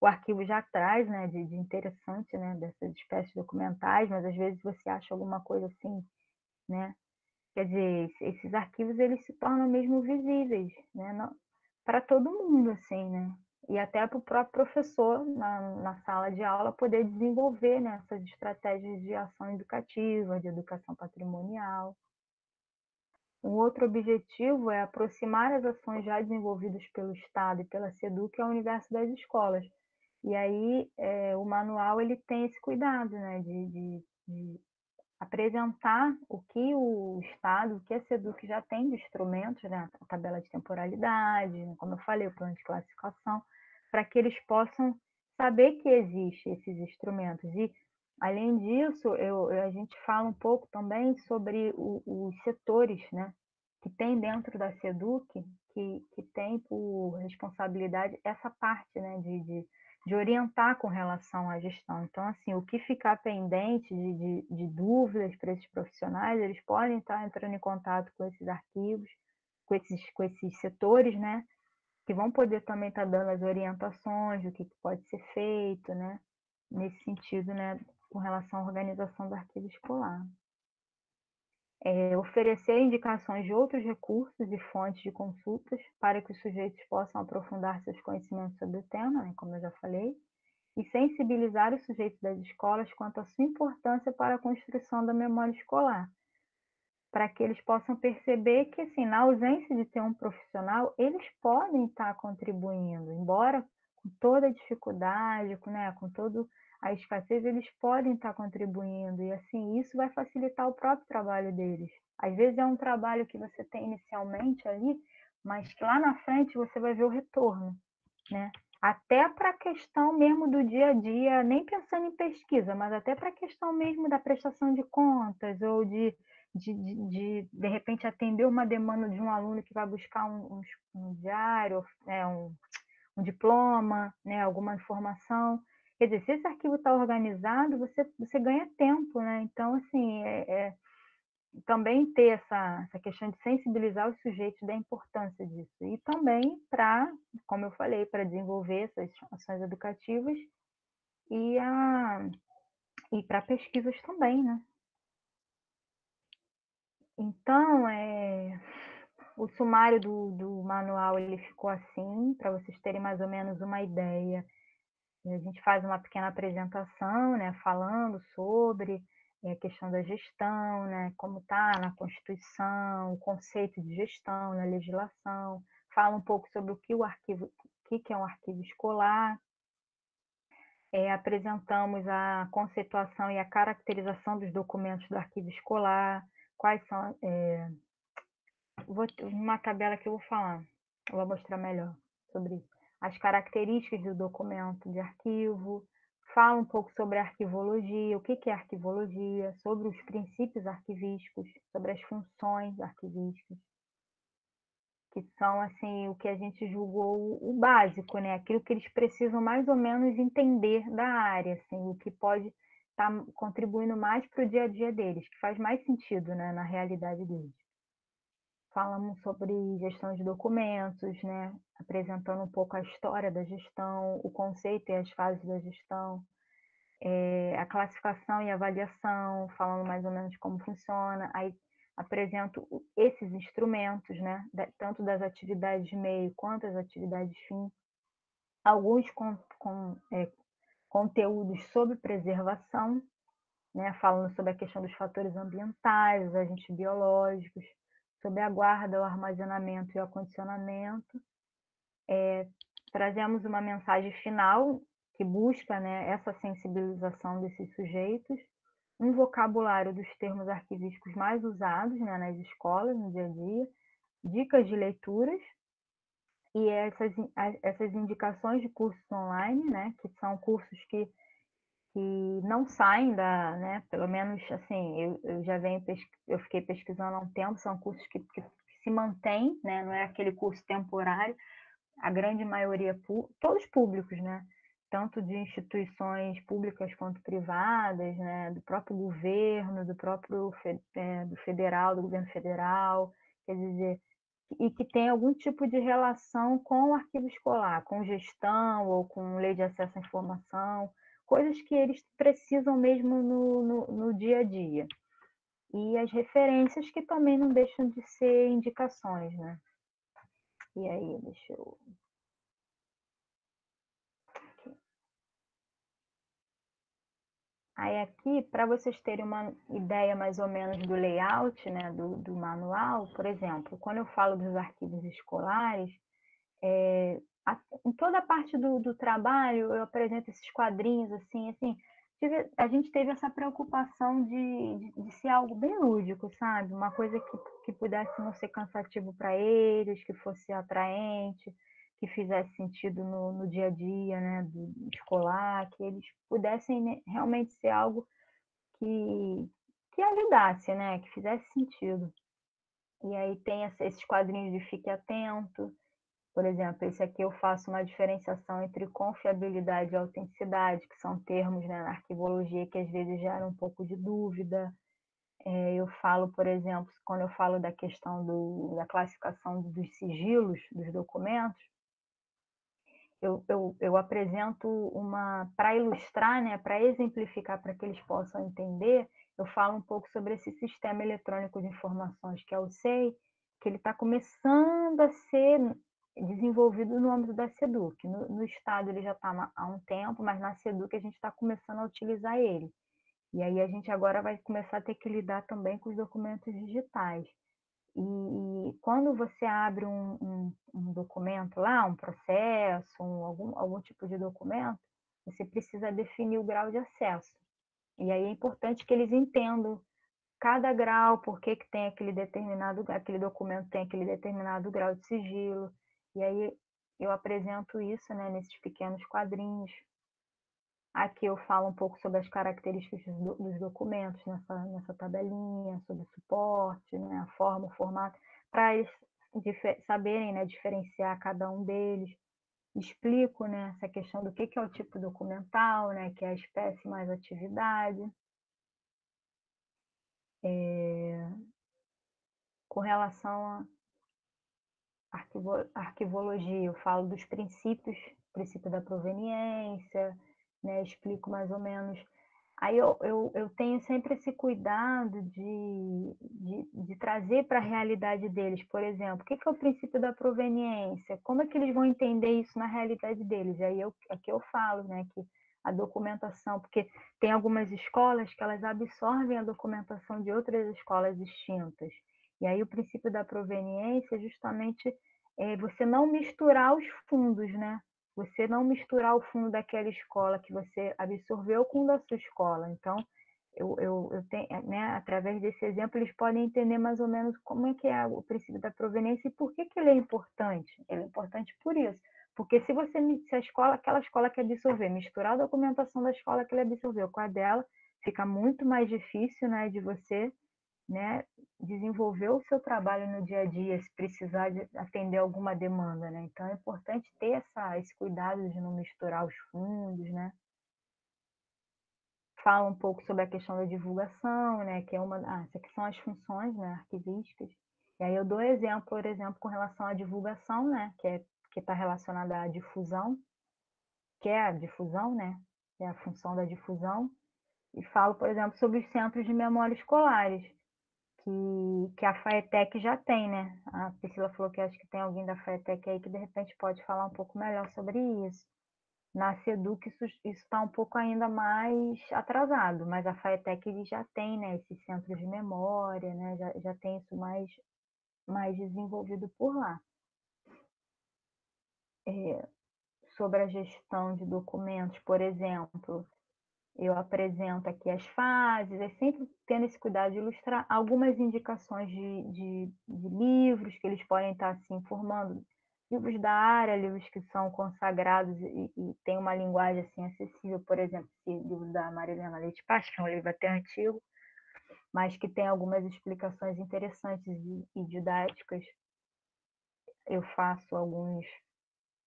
o arquivo já traz, né, de interessante, né, dessas espécies documentais, mas às vezes você acha alguma coisa assim, né? Quer dizer, esses arquivos eles se tornam mesmo visíveis, né, para todo mundo, assim, né? E até para o próprio professor na sala de aula poder desenvolver, né, essas estratégias de ação educativa, de educação patrimonial. Um outro objetivo é aproximar as ações já desenvolvidas pelo Estado e pela SEDUC ao universo das escolas. E aí o manual ele tem esse cuidado, né, de apresentar o que o Estado, o que a SEDUC já tem de instrumentos, né, a tabela de temporalidade, como eu falei, o plano de classificação, para que eles possam saber que existem esses instrumentos. E, além disso, a gente fala um pouco também sobre os setores, né, que tem dentro da SEDUC, que tem por responsabilidade essa parte, né, de orientar com relação à gestão. Então, assim, o que ficar pendente de dúvidas para esses profissionais, eles podem estar entrando em contato com esses arquivos, com esses setores, né, que vão poder também estar dando as orientações do que pode ser feito, né, nesse sentido, né, com relação à organização do arquivo escolar. Oferecer indicações de outros recursos e fontes de consultas para que os sujeitos possam aprofundar seus conhecimentos sobre o tema, né, como eu já falei, e sensibilizar os sujeitos das escolas quanto à sua importância para a construção da memória escolar, para que eles possam perceber que, assim, na ausência de ter um profissional, eles podem estar contribuindo, embora com toda a dificuldade, né, com toda a escassez, eles podem estar contribuindo, e assim, isso vai facilitar o próprio trabalho deles. Às vezes é um trabalho que você tem inicialmente ali, mas que lá na frente você vai ver o retorno, né? Até para a questão mesmo do dia a dia, nem pensando em pesquisa, mas até para a questão mesmo da prestação de contas ou de repente atender uma demanda de um aluno que vai buscar um diário, um diploma, né, alguma informação. Quer dizer, se esse arquivo está organizado, você ganha tempo, né? Então, assim, também ter essa questão de sensibilizar os sujeitos da importância disso. E também para, como eu falei, para desenvolver essas ações educativas e, e para pesquisas também, né? Então, o sumário do manual ele ficou assim, para vocês terem mais ou menos uma ideia. A gente faz uma pequena apresentação, né, falando sobre a questão da gestão, né, como está na Constituição, o conceito de gestão na legislação, fala um pouco sobre o que é um arquivo escolar, apresentamos a conceituação e a caracterização dos documentos do arquivo escolar, quais são, uma tabela que eu vou falar, eu vou mostrar melhor sobre isso. As características do documento de arquivo, fala um pouco sobre a arquivologia, o que é arquivologia, sobre os princípios arquivísticos, sobre as funções arquivísticas, que são assim o que a gente julgou o básico, né? Aquilo que eles precisam mais ou menos entender da área, assim, o que pode estar contribuindo mais para o dia a dia deles, que faz mais sentido, né, na realidade deles. Falamos sobre gestão de documentos, né? Apresentando um pouco a história da gestão, o conceito e as fases da gestão, a classificação e avaliação, falando mais ou menos como funciona. Aí apresento esses instrumentos, né? Tanto das atividades de meio quanto das atividades fim. Alguns conteúdos sobre preservação, né? Falando sobre a questão dos fatores ambientais, os agentes biológicos, sobre a guarda, o armazenamento e o acondicionamento. Trazemos uma mensagem final que busca, né, essa sensibilização desses sujeitos, um vocabulário dos termos arquivísticos mais usados, né, nas escolas, no dia a dia, dicas de leituras e essas indicações de cursos online, né, que são cursos que não saem né, pelo menos assim, eu fiquei pesquisando há um tempo, são cursos que se mantém, né? Não é aquele curso temporário, a grande maioria, todos públicos, né? Tanto de instituições públicas quanto privadas, né? Do próprio governo, do próprio do federal, do governo federal, quer dizer, e que tem algum tipo de relação com o arquivo escolar, com gestão ou com lei de acesso à informação, coisas que eles precisam mesmo no dia a dia. E as referências que também não deixam de ser indicações, né? E aí, deixa eu... Aí aqui, para vocês terem uma ideia mais ou menos do layout, né, do manual, por exemplo, quando eu falo dos arquivos escolares, em toda a parte do trabalho, eu apresento esses quadrinhos, assim, a gente teve essa preocupação de ser algo bem lúdico, sabe? Uma coisa que pudesse não ser cansativo para eles, que fosse atraente, que fizesse sentido no dia a dia, né, do escolar, que eles pudessem, né, realmente ser algo que ajudasse, né, que fizesse sentido. E aí tem esses quadrinhos de Fique Atento. Por exemplo, esse aqui eu faço uma diferenciação entre confiabilidade e autenticidade, que são termos, né, na arquivologia que às vezes geram um pouco de dúvida. Eu falo, por exemplo, quando eu falo da questão da classificação dos sigilos dos documentos, eu apresento para ilustrar, né, para exemplificar, para que eles possam entender, eu falo um pouco sobre esse sistema eletrônico de informações, que é o SEI, que ele está começando a ser desenvolvido no âmbito da SEDUC. No Estado ele já está há um tempo, mas na SEDUC a gente está começando a utilizar ele. E aí a gente agora vai começar a ter que lidar também com os documentos digitais. E quando você abre um documento lá, um processo, algum tipo de documento, você precisa definir o grau de acesso. E aí é importante que eles entendam cada grau, por que tem aquele documento tem aquele determinado grau de sigilo. E aí eu apresento isso, né, nesses pequenos quadrinhos. Aqui eu falo um pouco sobre as características dos documentos nessa tabelinha, sobre o suporte, né, a forma, o formato, para eles saberem, né, diferenciar cada um deles. Explico, né, essa questão do que é o tipo documental, né, que é a espécie mais atividade. Com relação à arquivologia, eu falo dos princípios, princípio da proveniência, né, explico mais ou menos. Aí eu tenho sempre esse cuidado de trazer para a realidade deles, por exemplo, o que é o princípio da proveniência? Como é que eles vão entender isso na realidade deles? E aí aqui eu falo, né, que a documentação, porque tem algumas escolas que elas absorvem a documentação de outras escolas distintas. E aí o princípio da proveniência é justamente você não misturar os fundos, né? Você não misturar o fundo daquela escola que você absorveu com o da sua escola. Então, eu tenho, né, através desse exemplo, eles podem entender mais ou menos como é que é o princípio da proveniência e por que ele é importante. Ele é importante por isso. Porque se a escola, aquela escola que absorver, misturar a documentação da escola que ele absorveu com a dela, fica muito mais difícil, né, de você, né, desenvolver o seu trabalho no dia a dia, se precisar de atender alguma demanda, né? Então é importante ter esse cuidado de não misturar os fundos, né? Fala um pouco sobre a questão da divulgação, né? Que é essas aqui são as funções, né, arquivísticas. E aí eu dou exemplo, por exemplo, com relação à divulgação, né? Que está relacionada à difusão, que é a difusão, né? Que é a função da difusão. E falo, por exemplo, sobre os centros de memória escolares, que a FAETEC já tem, né? A Priscila falou que acho que tem alguém da FAETEC aí que de repente pode falar um pouco melhor sobre isso. Na SEDUC isso está um pouco ainda mais atrasado, mas a FAETEC ele já tem, né, esses centros de memória, né? Já tem isso mais desenvolvido por lá. Sobre a gestão de documentos, por exemplo, eu apresento aqui as fases, sempre tendo esse cuidado de ilustrar algumas indicações de livros que eles podem estar se informando, livros da área, livros que são consagrados e têm uma linguagem assim acessível, por exemplo, esse livro da Marilena Leite Paz, que é um livro até antigo, mas que tem algumas explicações interessantes e didáticas. Eu faço alguns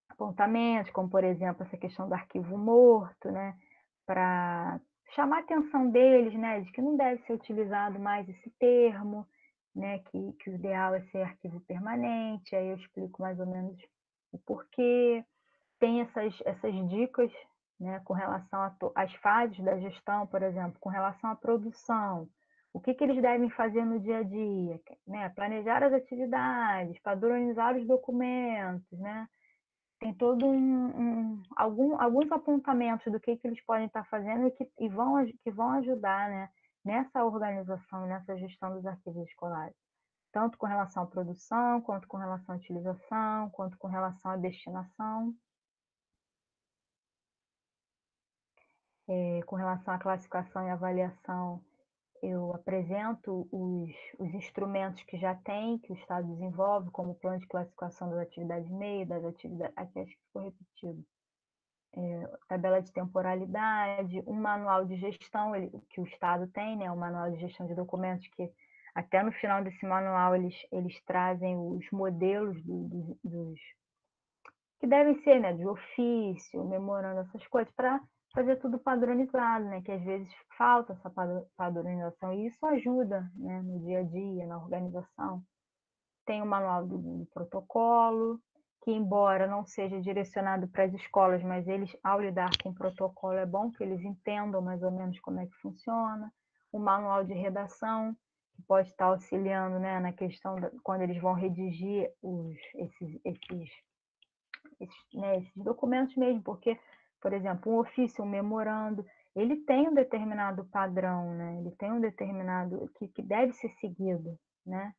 apontamentos, como, por exemplo, essa questão do arquivo morto, né, para chamar a atenção deles, né, de que não deve ser utilizado mais esse termo, né, que o ideal é ser arquivo permanente. Aí eu explico mais ou menos o porquê. Tem essas dicas, né, com relação às fases da gestão, por exemplo, com relação à produção. O que eles devem fazer no dia a dia, né? Planejar as atividades, padronizar os documentos, né? Tem todo alguns apontamentos do que eles podem estar fazendo que vão ajudar, né, nessa organização, nessa gestão dos arquivos escolares, tanto com relação à produção, quanto com relação à utilização, quanto com relação à destinação. Com relação à classificação e avaliação, eu apresento os instrumentos que já tem, que o Estado desenvolve, como o plano de classificação das atividades MEI, das atividades, aqui acho que ficou repetido, tabela de temporalidade, um manual de gestão que o Estado tem, né, um manual de gestão de documentos, que até no final desse manual eles trazem os modelos dos que devem ser, né, de ofício, memorando, essas coisas, para fazer tudo padronizado, né, que às vezes falta essa padronização, e isso ajuda, né, no dia a dia, na organização. Tem o manual do protocolo, que embora não seja direcionado para as escolas, mas eles, ao lidar com o protocolo, é bom que eles entendam mais ou menos como é que funciona. O manual de redação, que pode estar auxiliando, né, na questão quando eles vão redigir esses documentos mesmo, porque, por exemplo, um ofício, um memorando, ele tem um determinado padrão, né? Ele tem um determinado que deve ser seguido, né?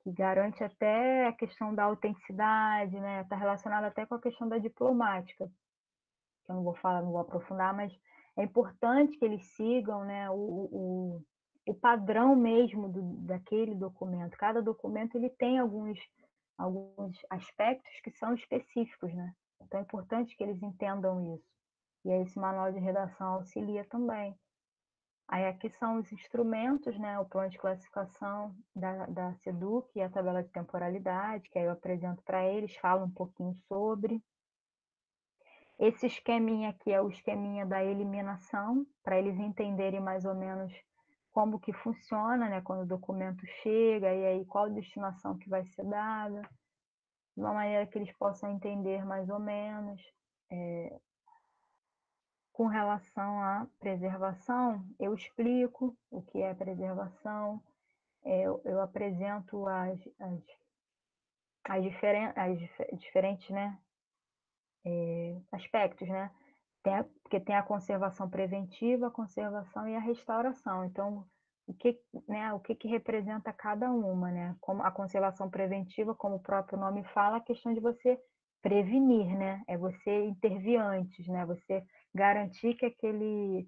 Que garante até a questão da autenticidade, né? Está relacionado até com a questão da diplomática, que eu não vou falar, não vou aprofundar, mas é importante que eles sigam, né, o padrão mesmo daquele documento. Cada documento ele tem alguns aspectos que são específicos, né? Então é importante que eles entendam isso. E aí esse manual de redação auxilia também. Aí aqui são os instrumentos, né? O plano de classificação da SEDUC e a tabela de temporalidade, que aí eu apresento para eles, falo um pouquinho sobre. Esse esqueminha aqui é o esqueminha da eliminação, para eles entenderem mais ou menos como que funciona, né? Quando o documento chega, e aí qual destinação que vai ser dada, de uma maneira que eles possam entender mais ou menos. Com relação à preservação, eu explico o que é preservação, eu apresento as diferentes, né, aspectos, né? Porque tem a conservação preventiva, a conservação e a restauração. Então, o que representa cada uma, né? Como a conservação preventiva, como o próprio nome fala, a questão de você prevenir, né? É você intervir antes, né? Você garantir que aquele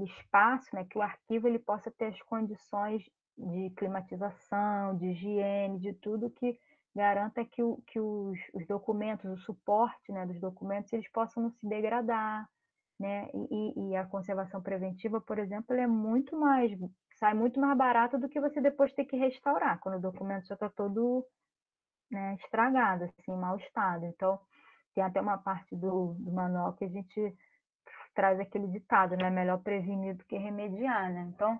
espaço, né, que o arquivo ele possa ter as condições de climatização, de higiene, de tudo que garanta que os documentos, o suporte, né, dos documentos, eles possam não se degradar, né? E a conservação preventiva, por exemplo, é sai muito mais barata do que você depois ter que restaurar, quando o documento já está todo, né, estragado, assim, em mau estado. Então, tem até uma parte do manual que a gente traz aquele ditado, né? Melhor prevenir do que remediar, né? Então,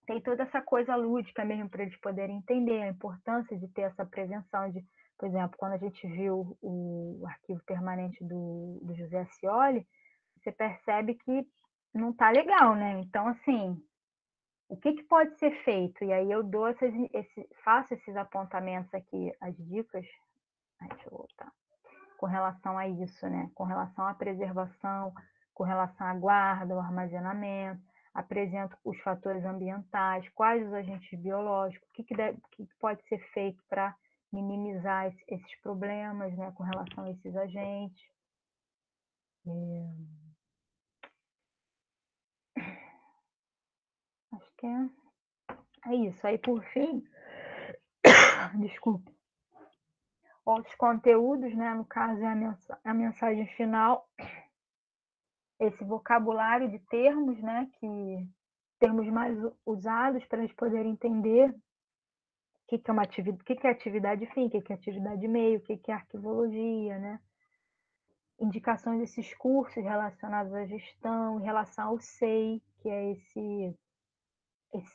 tem toda essa coisa lúdica mesmo para eles poderem entender a importância de ter essa prevenção de, por exemplo, quando a gente viu o arquivo permanente do José Scioli, você percebe que não está legal, né? Então, assim, o que pode ser feito? E aí eu dou faço esses apontamentos aqui, as dicas. Deixa eu voltar. Com relação a isso, né? Com relação à preservação, com relação à guarda, ao armazenamento, apresento os fatores ambientais, quais os agentes biológicos, o que pode ser feito para minimizar esses problemas, né, com relação a esses agentes. Acho que é isso. Aí, por fim, desculpe, outros conteúdos, né, no caso é a mensagem final, esse vocabulário de termos, né, que termos mais usados para eles poderem entender o que, que é uma atividade, o que, que é atividade fim, o que, que é atividade meio, o que, que é arquivologia, né? Indicações desses cursos relacionados à gestão, em relação ao SEI, que é esse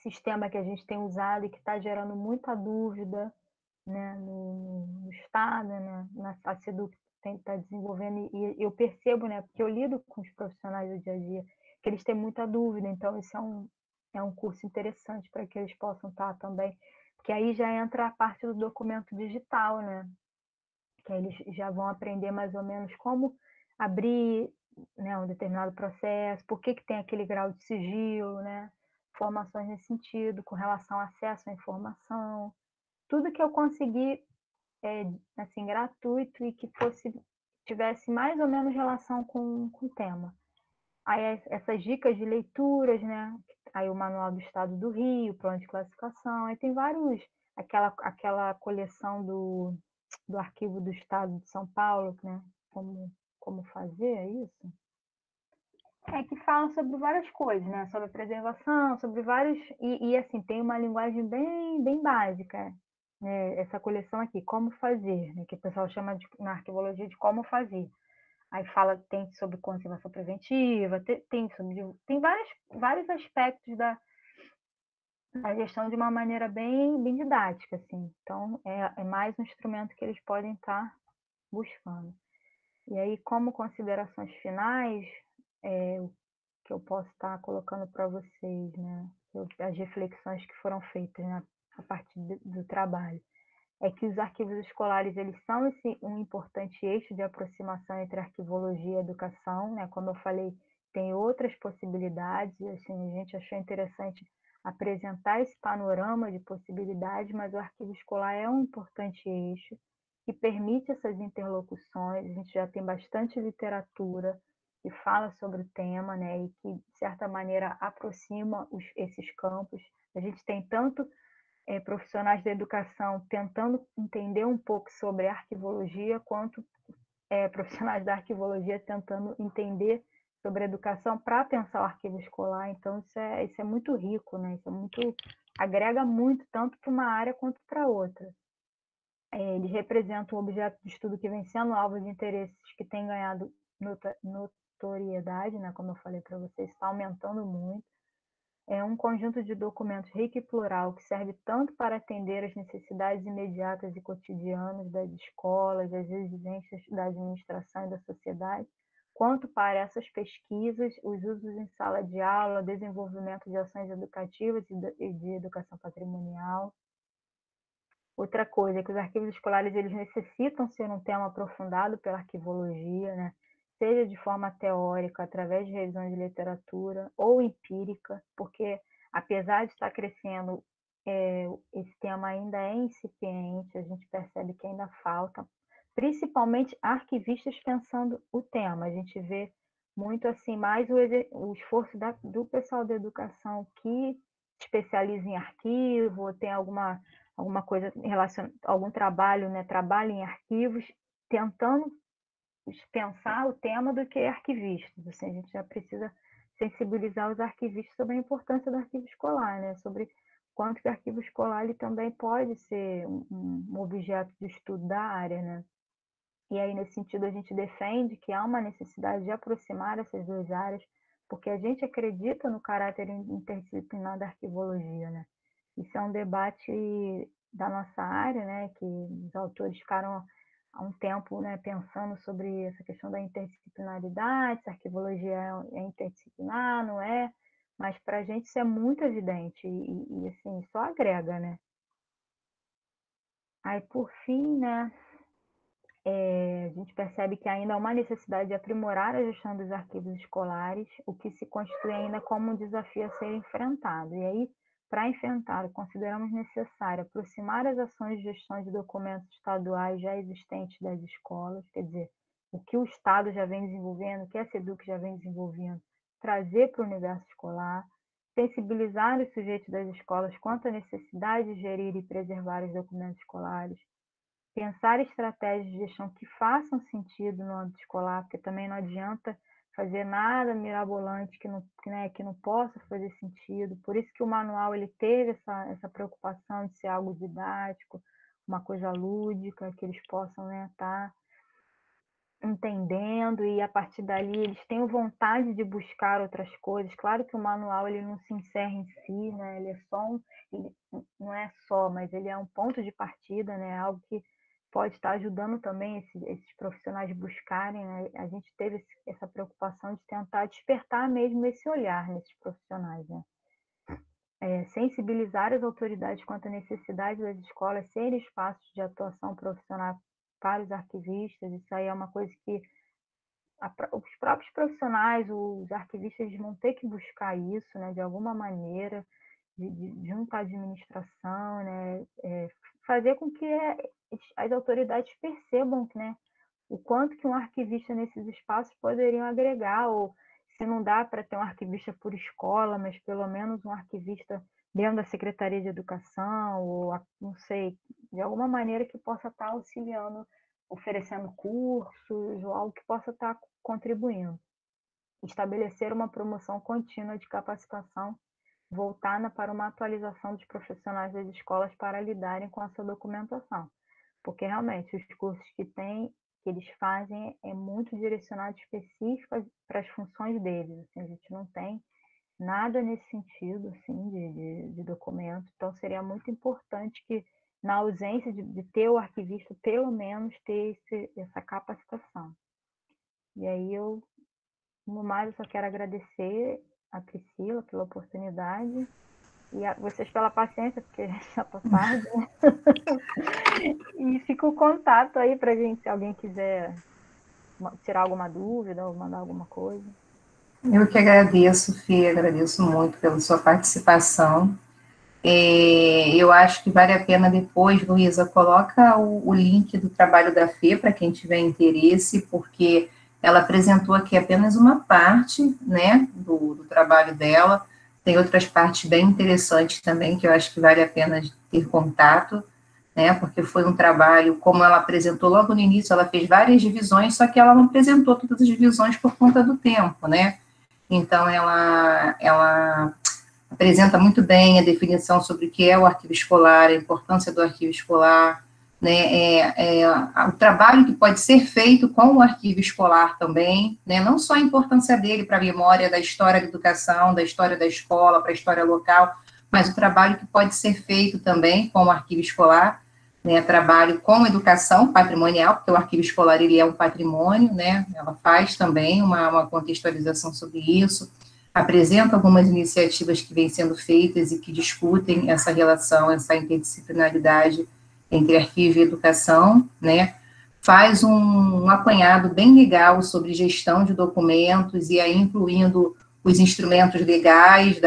sistema que a gente tem usado e que está gerando muita dúvida, né, no Estado, né, a SEDUC está desenvolvendo, e eu percebo, né, porque eu lido com os profissionais do dia a dia, que eles têm muita dúvida, então esse é um curso interessante para que eles possam estar também, porque aí já entra a parte do documento digital, né, que aí eles já vão aprender mais ou menos como abrir, né, um determinado processo, por que, que tem aquele grau de sigilo, né, informações nesse sentido, com relação ao acesso à informação, tudo que eu conseguir assim, gratuito e que tivesse mais ou menos relação com o tema. Aí essas dicas de leituras, né? Aí o Manual do Estado do Rio, plano de classificação, aí tem vários, aquela coleção do Arquivo do Estado de São Paulo, né? Como fazer é isso? É que fala sobre várias coisas, né? Sobre a preservação, sobre vários. E assim, tem uma linguagem bem básica, né? Essa coleção aqui, como fazer, né? Que o pessoal chama na arquivologia de como fazer. Aí fala, tem sobre conservação preventiva, tem vários aspectos da gestão de uma maneira bem didática, assim. Então, é mais um instrumento que eles podem estar buscando. E aí, como considerações finais, o que eu posso estar colocando para vocês, né? As reflexões que foram feitas, né? A partir do trabalho. É que os arquivos escolares eles são um importante eixo de aproximação entre arquivologia e educação, né? Como eu falei, tem outras possibilidades, e assim, a gente achou interessante apresentar esse panorama de possibilidades, mas o arquivo escolar é um importante eixo que permite essas interlocuções. A gente já tem bastante literatura que fala sobre o tema, né? E que, de certa maneira, aproxima esses campos. A gente tem tanto profissionais da educação tentando entender um pouco sobre arquivologia, quanto profissionais da arquivologia tentando entender sobre a educação para pensar o arquivo escolar. Então, isso é muito rico, né? Agrega muito, tanto para uma área quanto para outra. Eles representam um objeto de estudo que vem sendo alvo de interesses que tem ganhado notoriedade, né? Como eu falei para vocês, está aumentando muito. É um conjunto de documentos rico e plural que serve tanto para atender às necessidades imediatas e cotidianas das escolas, das exigências da administração e da sociedade, quanto para essas pesquisas, os usos em sala de aula, desenvolvimento de ações educativas e de educação patrimonial. Outra coisa é que os arquivos escolares eles necessitam ser um tema aprofundado pela arquivologia, né? Seja de forma teórica, através de revisão de literatura, ou empírica, porque apesar de estar crescendo, esse tema ainda é incipiente, a gente percebe que ainda falta, principalmente arquivistas pensando o tema. A gente vê muito assim mais o esforço do pessoal da educação que especializa em arquivo, tem alguma coisa relacionada, algum trabalho, né, trabalho em arquivos, tentando pensar o tema do que arquivistas. Assim, a gente já precisa sensibilizar os arquivistas sobre a importância do arquivo escolar, né, sobre quanto que o arquivo escolar ele também pode ser um objeto de estudo da área, né. E aí, nesse sentido, a gente defende que há uma necessidade de aproximar essas duas áreas, porque a gente acredita no caráter interdisciplinar da arquivologia, né? Isso é um debate da nossa área, né? Que os autores ficaram há um tempo, né, pensando sobre essa questão da interdisciplinaridade, se a arquivologia é interdisciplinar, não é? Mas para a gente isso é muito evidente e assim, só agrega, né? Aí, por fim, né, a gente percebe que ainda há uma necessidade de aprimorar a gestão dos arquivos escolares, o que se constitui ainda como um desafio a ser enfrentado. E aí, para enfrentá-lo, consideramos necessário aproximar as ações de gestão de documentos estaduais já existentes das escolas, quer dizer, o que o Estado já vem desenvolvendo, o que a SEDUC já vem desenvolvendo, trazer para o universo escolar, sensibilizar os sujeitos das escolas quanto à necessidade de gerir e preservar os documentos escolares, pensar estratégias de gestão que façam sentido no âmbito escolar, porque também não adianta fazer nada mirabolante que não possa fazer sentido. Por isso que o manual ele teve essa preocupação de ser algo didático, uma coisa lúdica, que eles possam estar entendendo, e a partir dali eles tenham vontade de buscar outras coisas. Claro que o manual ele não se encerra em si, né? Ele é ele não é só, mas ele é um ponto de partida, né? Algo que pode estar ajudando também esses profissionais a buscarem, né? A gente teve essa preocupação de tentar despertar mesmo esse olhar nesses profissionais, né? Sensibilizar as autoridades quanto à necessidade das escolas serem espaços de atuação profissional para os arquivistas. Isso aí é uma coisa que os próprios profissionais, os arquivistas vão ter que buscar isso, né, de alguma maneira, junto à administração, né, fazer com que as autoridades percebam, né, o quanto que um arquivista nesses espaços poderiam agregar, ou se não dá para ter um arquivista por escola, mas pelo menos um arquivista dentro da Secretaria de Educação, ou não sei, de alguma maneira que possa estar auxiliando, oferecendo cursos, ou algo que possa estar contribuindo. Estabelecer uma promoção contínua de capacitação voltada para uma atualização dos profissionais das escolas para lidarem com essa documentação. Porque realmente os cursos que eles fazem é muito direcionado específico para as funções deles. Assim, a gente não tem nada nesse sentido assim, de documento. Então, seria muito importante que, na ausência de ter o arquivista, pelo menos ter essa capacitação. E aí, no mais, eu só quero agradecer a Priscila pela oportunidade e a vocês pela paciência, porque já está tarde. E fica o contato aí para gente, se alguém quiser tirar alguma dúvida ou mandar alguma coisa. Eu que agradeço, Fê, agradeço muito pela sua participação. Eu acho que vale a pena depois, Luísa, coloca o link do trabalho da Fê para quem tiver interesse, porque ela apresentou aqui apenas uma parte, né, do trabalho dela. Tem outras partes bem interessantes também, que eu acho que vale a pena ter contato, né, porque foi um trabalho, como ela apresentou logo no início, ela fez várias divisões, só que ela não apresentou todas as divisões por conta do tempo, né. Então, ela apresenta muito bem a definição sobre o que é o arquivo escolar, a importância do arquivo escolar, né, o trabalho que pode ser feito com o arquivo escolar também, né, não só a importância dele para a memória da história da educação, da história da escola, para a história local, mas o trabalho que pode ser feito também com o arquivo escolar, né, trabalho com educação patrimonial, porque o arquivo escolar ele é um patrimônio, né, ela faz também uma contextualização sobre isso, apresenta algumas iniciativas que vêm sendo feitas e que discutem essa relação, essa interdisciplinaridade entre arquivo e educação, né, faz um apanhado bem legal sobre gestão de documentos, e aí incluindo os instrumentos legais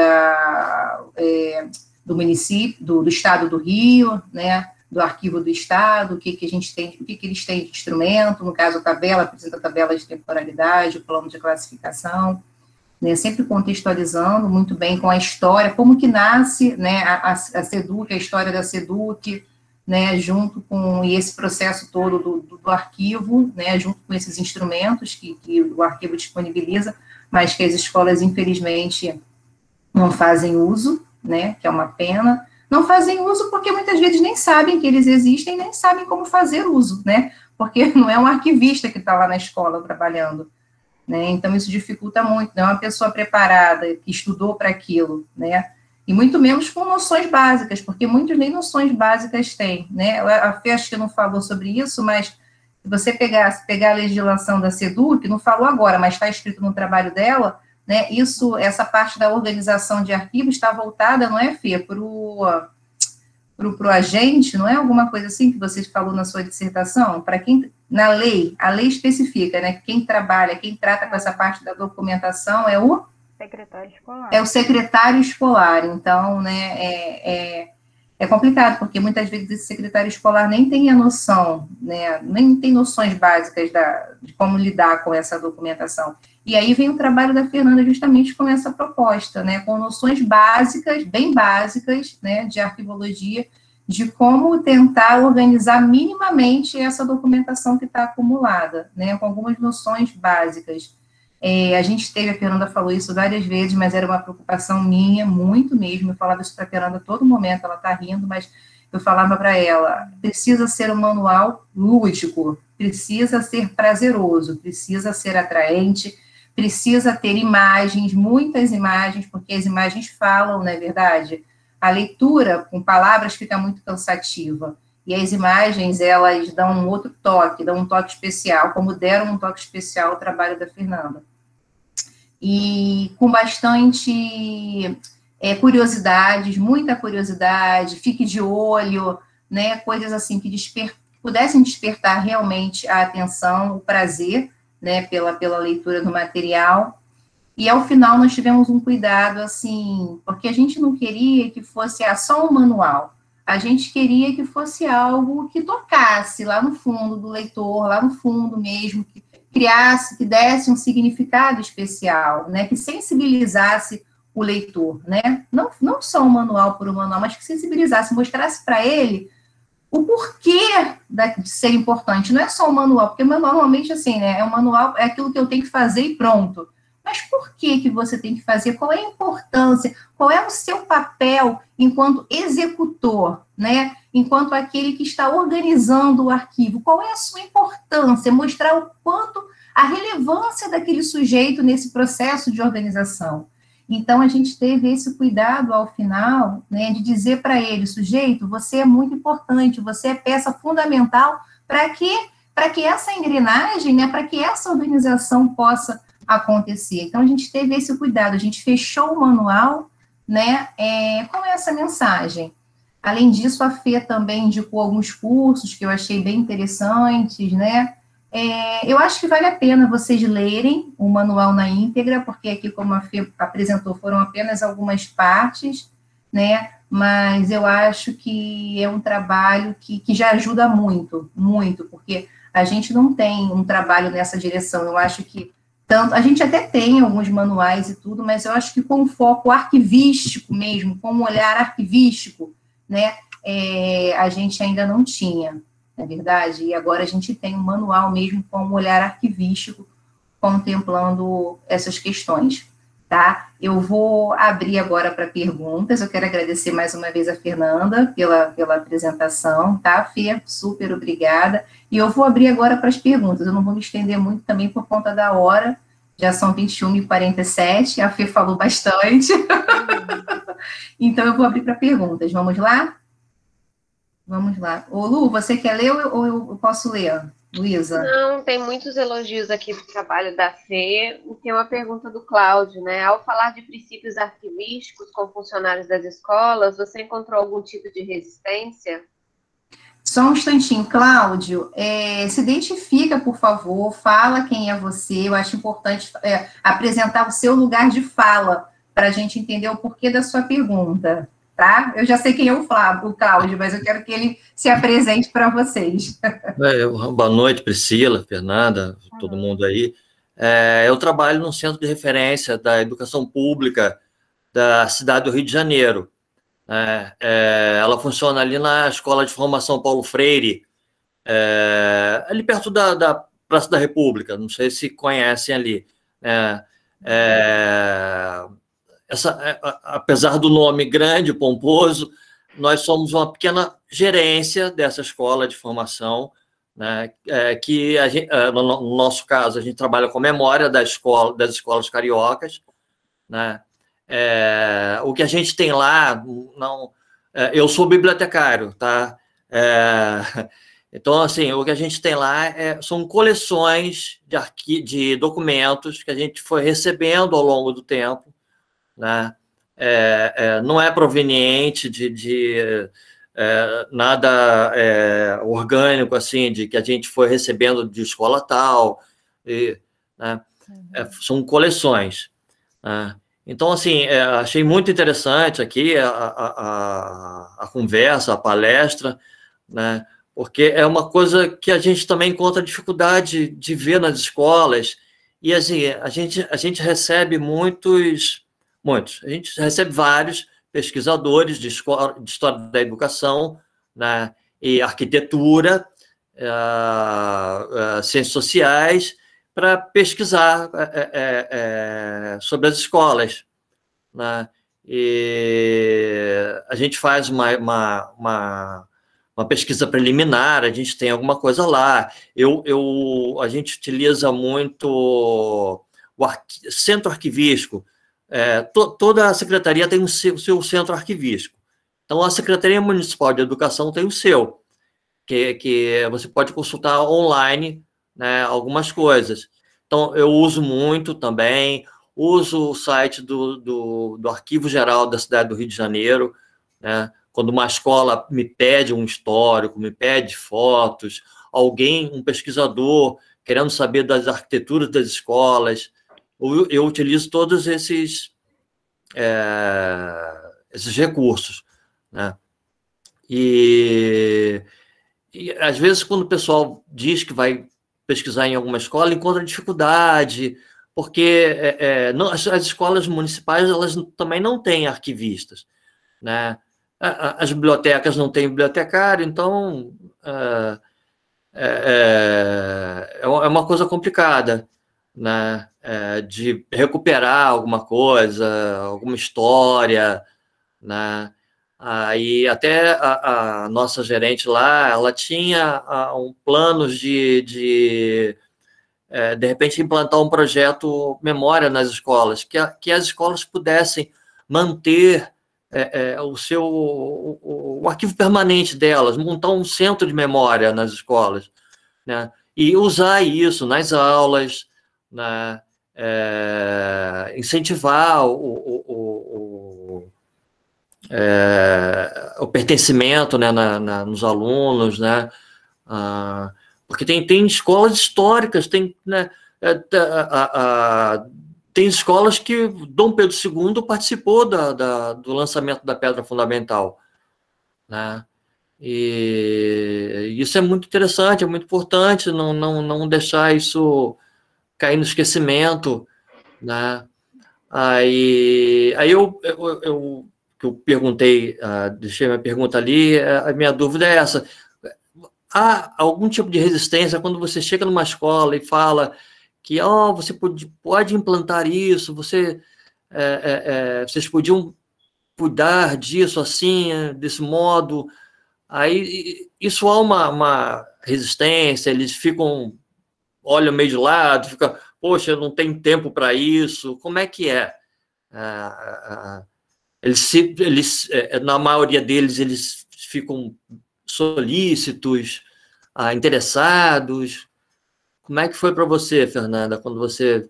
do município, do Estado do Rio, né, do Arquivo do Estado, o que a gente tem, o que eles têm de instrumento, no caso a tabela, apresenta a tabela de temporalidade, o plano de classificação, né, sempre contextualizando muito bem com a história, como que nasce, né, a SEDUC, a história da SEDUC, né, junto com esse processo todo do arquivo, né, junto com esses instrumentos que o arquivo disponibiliza, mas que as escolas, infelizmente, não fazem uso, né, que é uma pena. Não fazem uso porque muitas vezes nem sabem que eles existem, nem sabem como fazer uso, né, porque não é um arquivista que está lá na escola trabalhando, né, então isso dificulta muito, não é uma pessoa preparada, que estudou para aquilo, né, e muito menos com noções básicas, porque muitos nem noções básicas têm, né, a Fê acho que não falou sobre isso, mas se você pegar a legislação da SEDUC, não falou agora, mas está escrito no trabalho dela, né, essa parte da organização de arquivos está voltada, não é, Fê, para o agente, não é alguma coisa assim que você falou na sua dissertação? Para quem, na lei, a lei especifica, né, quem trabalha, quem trata com essa parte da documentação é o secretário escolar. É o secretário escolar, então, né, é complicado, porque muitas vezes esse secretário escolar nem tem a noção, né, nem tem noções básicas de como lidar com essa documentação. E aí vem o trabalho da Fernanda justamente com essa proposta, né, com noções básicas, bem básicas, né, de arquivologia, de como tentar organizar minimamente essa documentação que está acumulada, né, com algumas noções básicas. A gente teve, a Fernanda falou isso várias vezes, mas era uma preocupação minha, muito mesmo. Eu falava isso para a Fernanda a todo momento, ela está rindo, mas eu falava para ela: precisa ser um manual lúdico, precisa ser prazeroso, precisa ser atraente, precisa ter imagens, muitas imagens, porque as imagens falam, não é verdade? A leitura com palavras fica muito cansativa. E as imagens, elas dão um outro toque, dão um toque especial, como deram um toque especial ao trabalho da Fernanda. E com bastante curiosidades, muita curiosidade, fique de olho, né, coisas assim que pudessem despertar realmente a atenção, o prazer, né, pela leitura do material. E ao final nós tivemos um cuidado, assim, porque a gente não queria que fosse só um manual, a gente queria que fosse algo que tocasse lá no fundo do leitor, lá no fundo mesmo, que criasse, que desse um significado especial, né, que sensibilizasse o leitor, né, não só um manual por um manual, mas que sensibilizasse, mostrasse para ele o porquê de ser importante. Não é só um manual, porque normalmente, assim, né, um manual é aquilo que eu tenho que fazer e pronto. Mas por que você tem que fazer? Qual é a importância? Qual é o seu papel enquanto executor, né? Enquanto aquele que está organizando o arquivo? Qual é a sua importância? Mostrar o quanto, a relevância daquele sujeito nesse processo de organização. Então, a gente teve esse cuidado ao final, né, de dizer para ele: sujeito, você é muito importante, você é peça fundamental para que essa engrenagem, né, para que essa organização possa acontecer. Então, a gente teve esse cuidado, a gente fechou o manual, né, com essa mensagem. Além disso, a Fê também indicou alguns cursos que eu achei bem interessantes, né. Eu acho que vale a pena vocês lerem o manual na íntegra, porque aqui, como a Fê apresentou, foram apenas algumas partes, né, mas eu acho que é um trabalho que já ajuda muito, muito, porque a gente não tem um trabalho nessa direção. Eu acho que a gente até tem alguns manuais e tudo, mas eu acho que com foco arquivístico mesmo, com um olhar arquivístico, né, a gente ainda não tinha, não é verdade? E agora a gente tem um manual mesmo com um olhar arquivístico, contemplando essas questões, tá? Eu vou abrir agora para perguntas. Eu quero agradecer mais uma vez a Fernanda pela apresentação, tá, Fê? Super obrigada. E eu vou abrir agora para as perguntas. Eu não vou me estender muito também por conta da hora, já são 21h47, a Fê falou bastante. Então, eu vou abrir para perguntas. Vamos lá? Vamos lá. Ô, Lu, você quer ler ou eu posso ler? Luísa? Não, tem muitos elogios aqui do trabalho da Fê. E tem uma pergunta do Cláudio, né? Ao falar de princípios arquivísticos com funcionários das escolas, você encontrou algum tipo de resistência? Só um instantinho, Cláudio, se identifica, por favor, fala quem é você. Eu acho importante apresentar o seu lugar de fala, para a gente entender o porquê da sua pergunta, tá? Eu já sei quem é o Cláudio, mas eu quero que ele se apresente para vocês. Boa noite, Priscila, Fernanda, todo mundo aí. Eu trabalho no Centro de Referência da Educação Pública da cidade do Rio de Janeiro. Ela funciona ali na Escola de Formação Paulo Freire, ali perto da Praça da República, não sei se conhecem ali. Apesar do nome grande, pomposo, nós somos uma pequena gerência dessa escola de formação, né, que no nosso caso a gente trabalha com memória das escolas cariocas, né. O que a gente tem lá, eu sou bibliotecário, tá? Então, assim, o que a gente tem lá são coleções de documentos que a gente foi recebendo ao longo do tempo, né? Não é proveniente de nada orgânico, assim, de que a gente foi recebendo de escola tal, né? São coleções, né? Então, assim, achei muito interessante aqui a conversa, a palestra, né? Porque é uma coisa que a gente também encontra dificuldade de ver nas escolas, e assim, a gente recebe a gente recebe vários pesquisadores de história da educação, né? E arquitetura, ciências sociais, para pesquisar sobre as escolas, né? E a gente faz uma pesquisa preliminar, a gente tem alguma coisa lá. A gente utiliza muito o centro arquivístico. Toda a secretaria tem o seu centro arquivístico. Então, a Secretaria Municipal de Educação tem o seu, que você pode consultar online, né, algumas coisas. Então, eu uso muito também, uso o site do Arquivo Geral da cidade do Rio de Janeiro, né? Quando uma escola me pede um histórico, me pede fotos, um pesquisador, querendo saber das arquiteturas das escolas, eu utilizo todos esses recursos, né? E às vezes, quando o pessoal diz que vai pesquisar em alguma escola, encontra dificuldade, porque as escolas municipais elas também não têm arquivistas, né? As bibliotecas não têm bibliotecário, então é uma coisa complicada, né? De recuperar alguma coisa, alguma história, né? Aí até a nossa gerente lá, ela tinha planos de repente implantar um projeto memória nas escolas, que as escolas pudessem manter o arquivo permanente delas, montar um centro de memória nas escolas, né? E usar isso nas aulas, né? Incentivar o pertencimento, né, nos alunos, né? Porque tem escolas históricas, né, tem escolas que Dom Pedro II participou do lançamento da Pedra Fundamental, né? E isso é muito interessante, é muito importante não deixar isso cair no esquecimento, né? Aí eu perguntei, deixei minha pergunta ali, a minha dúvida é essa: há algum tipo de resistência quando você chega numa escola e fala que você pode implantar isso, vocês podiam cuidar disso assim, desse modo? Aí isso há uma resistência, eles olham meio de lado, ficam, poxa, eu não tenho tempo para isso. Como é que é? Na maioria deles, eles ficam solícitos, interessados. Como é que foi para você, Fernanda, quando você...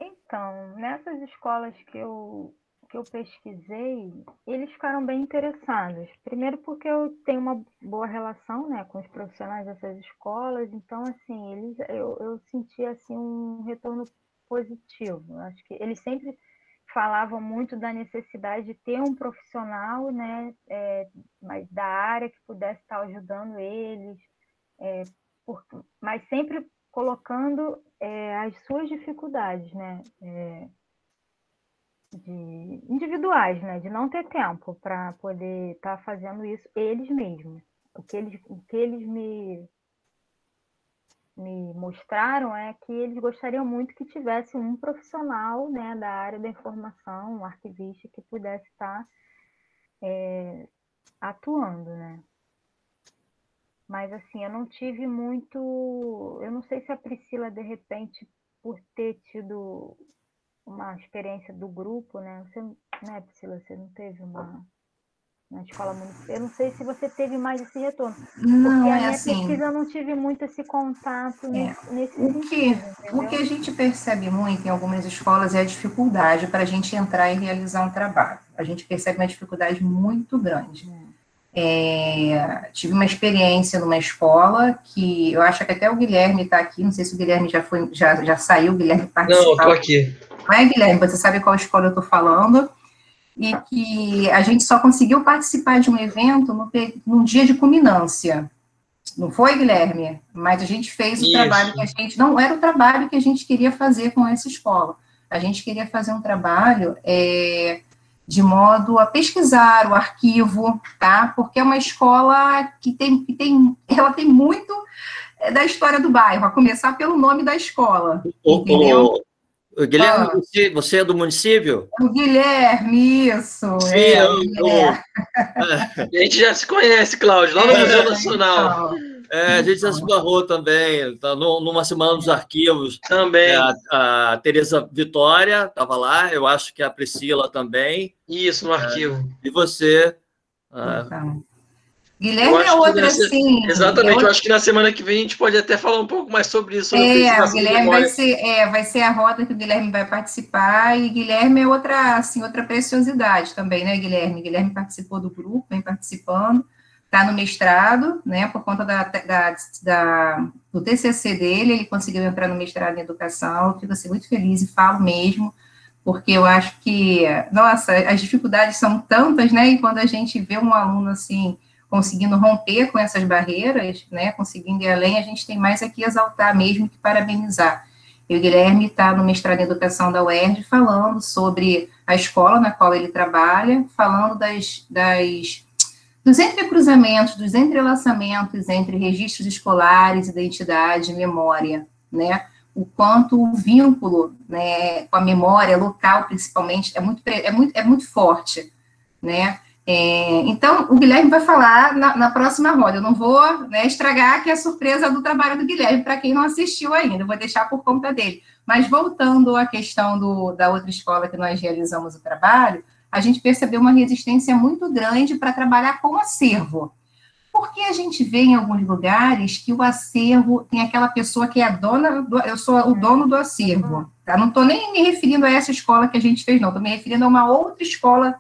Então, nessas escolas que eu pesquisei, eles ficaram bem interessados. Primeiro porque eu tenho uma boa relação, né, com os profissionais dessas escolas, então, assim, eu senti, assim, um retorno positivo. Acho que eles sempre falavam muito da necessidade de ter um profissional, né, mas da área que pudesse estar ajudando eles, mas sempre colocando as suas dificuldades, né, individuais, né, de não ter tempo para poder estar fazendo isso eles mesmos. O que eles me mostraram é que eles gostariam muito que tivesse um profissional, né, da área da informação, um arquivista que pudesse estar atuando, né. Mas, assim, eu não tive muito... Eu não sei se a Priscila, de repente, por ter tido uma experiência do grupo, né? Você, né, Priscila, você não teve uma escola municipal. Eu não sei se você teve mais esse retorno. Não, porque a é minha assim, pesquisa eu não tive muito esse contato nesse sentido, o que entendeu? a gente percebe muito em algumas escolas é a dificuldade para a gente entrar e realizar um trabalho. A gente percebe uma dificuldade muito grande. Tive uma experiência numa escola que eu acho que até o Guilherme está aqui, não sei se o Guilherme já saiu, o Guilherme participou. Não, estou aqui. Não é, Guilherme? Você sabe qual escola eu estou falando? E que a gente só conseguiu participar de um evento num dia de culminância. Não foi, Guilherme? Mas a gente fez o trabalho que a gente... Não era o trabalho que a gente queria fazer com essa escola. A gente queria fazer um trabalho de modo a pesquisar o arquivo, tá? Porque é uma escola que ela tem muito da história do bairro, a começar pelo nome da escola, entendeu? Guilherme, você é do município? O Guilherme, isso. Sim, a gente já se conhece, Cláudio, lá no Museu Nacional. Então, A gente já se barrou também, tá numa Semana dos Arquivos. Também. A Tereza Vitória estava lá, eu acho que a Priscila também. Isso, no arquivo. E você? Então. Guilherme é outra, assim... Exatamente, eu acho que na semana que vem a gente pode até falar um pouco mais sobre isso. O Guilherme vai ser a roda que o Guilherme vai participar, e Guilherme é outra, assim, outra preciosidade também, né, Guilherme? Guilherme participou do grupo, vem participando, está no mestrado, né, por conta do TCC dele, ele conseguiu entrar no mestrado em educação, eu fico, assim, muito feliz e falo mesmo, porque eu acho que, nossa, as dificuldades são tantas, né, e quando a gente vê um aluno, assim, conseguindo romper com essas barreiras, né, conseguindo ir além, a gente tem mais aqui exaltar mesmo que parabenizar. E o Guilherme está no mestrado em educação da UERJ, falando sobre a escola na qual ele trabalha, falando dos entrecruzamentos, dos entrelaçamentos entre registros escolares, identidade, memória, né, o quanto o vínculo, né, com a memória local, principalmente, é muito forte, né. Então, o Guilherme vai falar na próxima roda. Eu não vou, né, estragar aqui a surpresa do trabalho do Guilherme, para quem não assistiu ainda, eu vou deixar por conta dele. Mas, voltando à questão da outra escola que nós realizamos o trabalho, a gente percebeu uma resistência muito grande para trabalhar com acervo. Porque a gente vê em alguns lugares que o acervo tem aquela pessoa que é a dona, eu sou o dono do acervo. Tá? Não estou nem me referindo a essa escola que a gente fez, não. Estou me referindo a uma outra escola,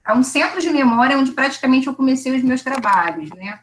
a um centro de memória onde praticamente eu comecei os meus trabalhos, né?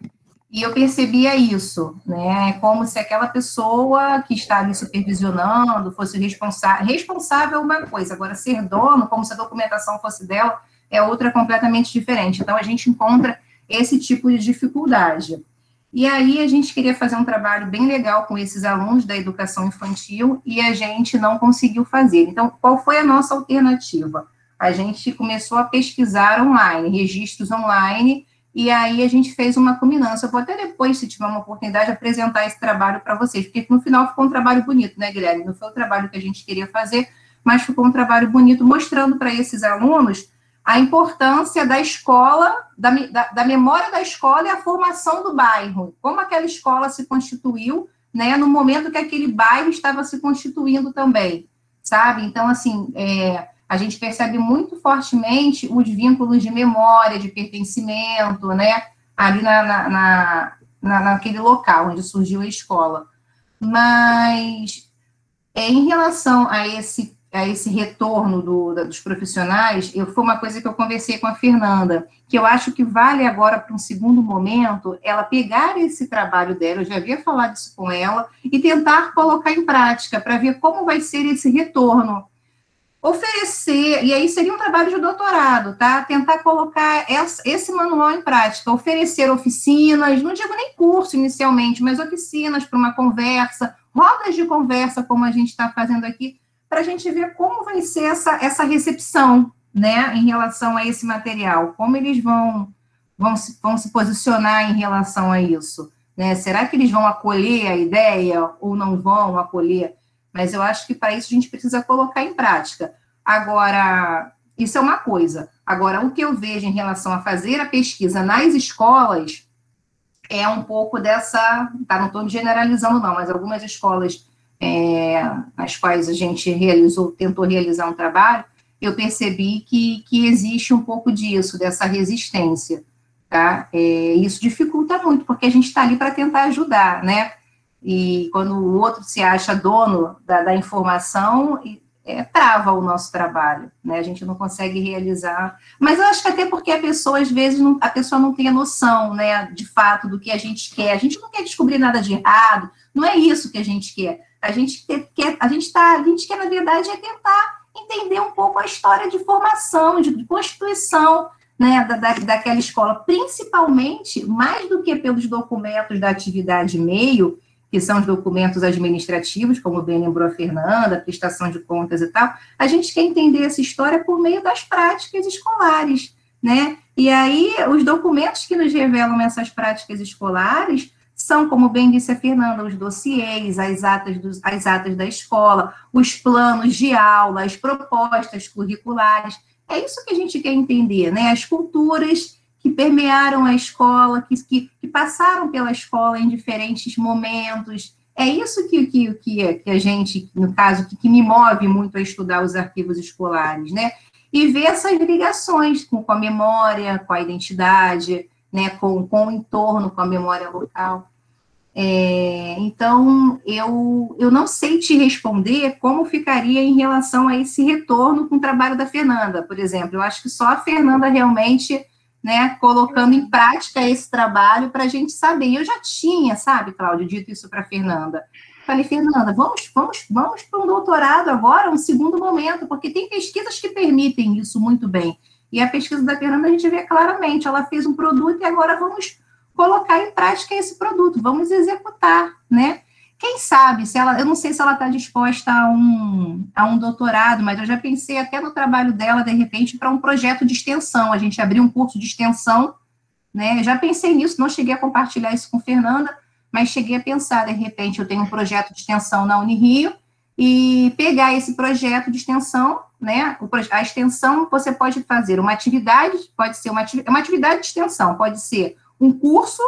E eu percebia isso, né? Como se aquela pessoa que está ali supervisionando fosse responsável uma coisa, agora ser dono, como se a documentação fosse dela, é outra completamente diferente. Então, a gente encontra esse tipo de dificuldade. E aí, a gente queria fazer um trabalho bem legal com esses alunos da educação infantil e a gente não conseguiu fazer. Então, qual foi a nossa alternativa? A gente começou a pesquisar online, registros online, e aí a gente fez uma culminância. Eu vou até depois, se tiver uma oportunidade, apresentar esse trabalho para vocês, porque no final ficou um trabalho bonito, né, Guilherme? Não foi o trabalho que a gente queria fazer, mas ficou um trabalho bonito, mostrando para esses alunos a importância da escola, da memória da escola e a formação do bairro, como aquela escola se constituiu, né, no momento que aquele bairro estava se constituindo também, sabe? Então, assim, a gente percebe muito fortemente os vínculos de memória, de pertencimento, né, ali naquele local onde surgiu a escola. Mas, em relação a esse retorno dos profissionais, foi uma coisa que eu conversei com a Fernanda, que eu acho que vale agora para um segundo momento, ela pegar esse trabalho dela, eu já havia falado isso com ela, e tentar colocar em prática, para ver como vai ser esse retorno. Oferecer, e aí seria um trabalho de doutorado, tá? Tentar colocar esse manual em prática, oferecer oficinas, não digo nem curso inicialmente, mas oficinas para uma conversa, rodas de conversa, como a gente está fazendo aqui, para a gente ver como vai ser essa recepção, né, em relação a esse material, como eles vão se posicionar em relação a isso, né? Será que eles vão acolher a ideia ou não vão acolher? Mas eu acho que para isso a gente precisa colocar em prática. Agora, isso é uma coisa. Agora, o que eu vejo em relação a fazer a pesquisa nas escolas é um pouco dessa, tá, não estou generalizando não, mas algumas escolas nas quais a gente tentou realizar um trabalho, eu percebi que existe um pouco disso, dessa resistência, tá? Isso dificulta muito, porque a gente está ali para tentar ajudar, né? E quando o outro se acha dono da informação, trava o nosso trabalho, né? A gente não consegue realizar. Mas eu acho que até porque a pessoa, às vezes, a pessoa não tem a noção, né, de fato, do que a gente quer. A gente não quer descobrir nada de errado, não é isso que a gente quer. A gente quer, na verdade, é tentar entender um pouco a história de formação, de constituição, né, daquela escola, principalmente, mais do que pelos documentos da atividade meio, que são os documentos administrativos, como bem lembrou a Fernanda, prestação de contas e tal, a gente quer entender essa história por meio das práticas escolares, né? E aí, os documentos que nos revelam essas práticas escolares são, como bem disse a Fernanda, os dossiês, as atas da escola, os planos de aula, as propostas curriculares. É isso que a gente quer entender, né? As culturas que permearam a escola, que passaram pela escola em diferentes momentos. É isso que a gente, no caso, que me move muito a estudar os arquivos escolares, né? E ver essas ligações com a memória, com a identidade, né? com o entorno, com a memória local. Então, eu não sei te responder como ficaria em relação a esse retorno com o trabalho da Fernanda, por exemplo. Eu acho que só a Fernanda realmente, né, colocando em prática esse trabalho para a gente saber. Eu já tinha, sabe, Cláudia, dito isso para a Fernanda. Falei, Fernanda, vamos para um doutorado agora, um segundo momento, porque tem pesquisas que permitem isso muito bem. E a pesquisa da Fernanda a gente vê claramente, ela fez um produto e agora vamos colocar em prática esse produto, vamos executar, né? Quem sabe, eu não sei se ela está disposta a um doutorado, mas eu já pensei até no trabalho dela, de repente, para um projeto de extensão, a gente abrir um curso de extensão, né? Eu já pensei nisso, não cheguei a compartilhar isso com a Fernanda, mas cheguei a pensar, de repente, eu tenho um projeto de extensão na Unirio, e pegar esse projeto de extensão, né? A extensão, você pode fazer uma atividade, pode ser uma atividade de extensão, pode ser um curso,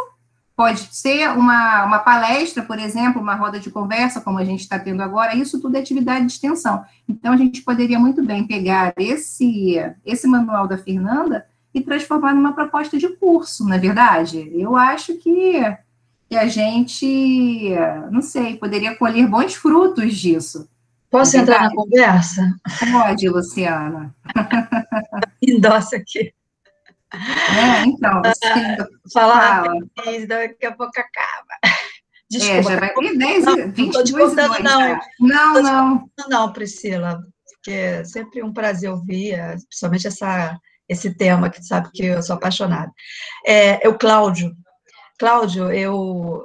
pode ser uma palestra, por exemplo, uma roda de conversa, como a gente está tendo agora, isso tudo é atividade de extensão. Então, a gente poderia muito bem pegar esse manual da Fernanda e transformar numa proposta de curso, não é verdade? Eu acho que a gente, não sei, poderia colher bons frutos disso. Posso entrar na conversa? Pode, Luciana. Endossa aqui. Então, falar daqui a pouco acaba. Desculpa. Já vai ter 10, 22 não, e 2, não, Priscila, porque é sempre um prazer ouvir, principalmente esse tema, que tu sabe que eu sou apaixonada. Cláudio, eu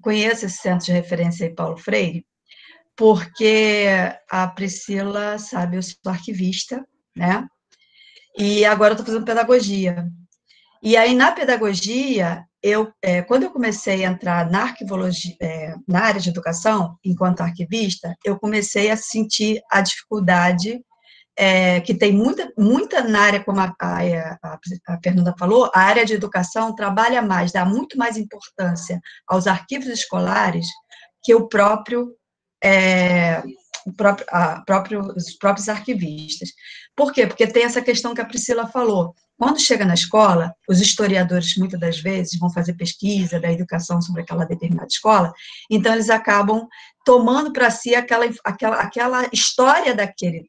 conheço esse centro de referência aí, Paulo Freire, porque a Priscila sabe, eu sou arquivista, né? E agora eu estou fazendo pedagogia. E aí, na pedagogia, quando eu comecei a entrar na arquivologia, na área de educação, enquanto arquivista, eu comecei a sentir a dificuldade que tem muita na área, como a Fernanda falou, a área de educação trabalha mais, dá muito mais importância aos arquivos escolares que os próprios arquivistas. Por quê? Porque tem essa questão que a Priscila falou. Quando chega na escola, os historiadores, muitas das vezes, vão fazer pesquisa da educação sobre aquela determinada escola, então eles acabam tomando para si aquela história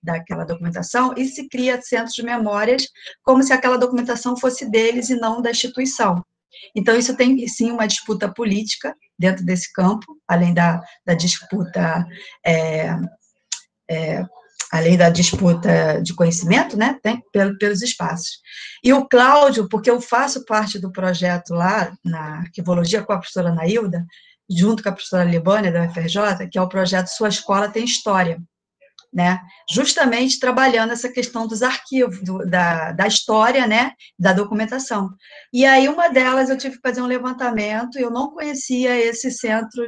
daquela documentação e se cria centros de memórias como se aquela documentação fosse deles e não da instituição. Então, isso tem, sim, uma disputa política dentro desse campo, além da disputa além da disputa de conhecimento, né, tem pelos espaços. E o Cláudio, porque eu faço parte do projeto lá, na arquivologia, com a professora Nailda, junto com a professora Libânia, da UFRJ, que é o projeto Sua Escola Tem História, né, justamente trabalhando essa questão dos arquivos, da história, né, da documentação. E aí, uma delas, eu tive que fazer um levantamento, eu não conhecia esse centro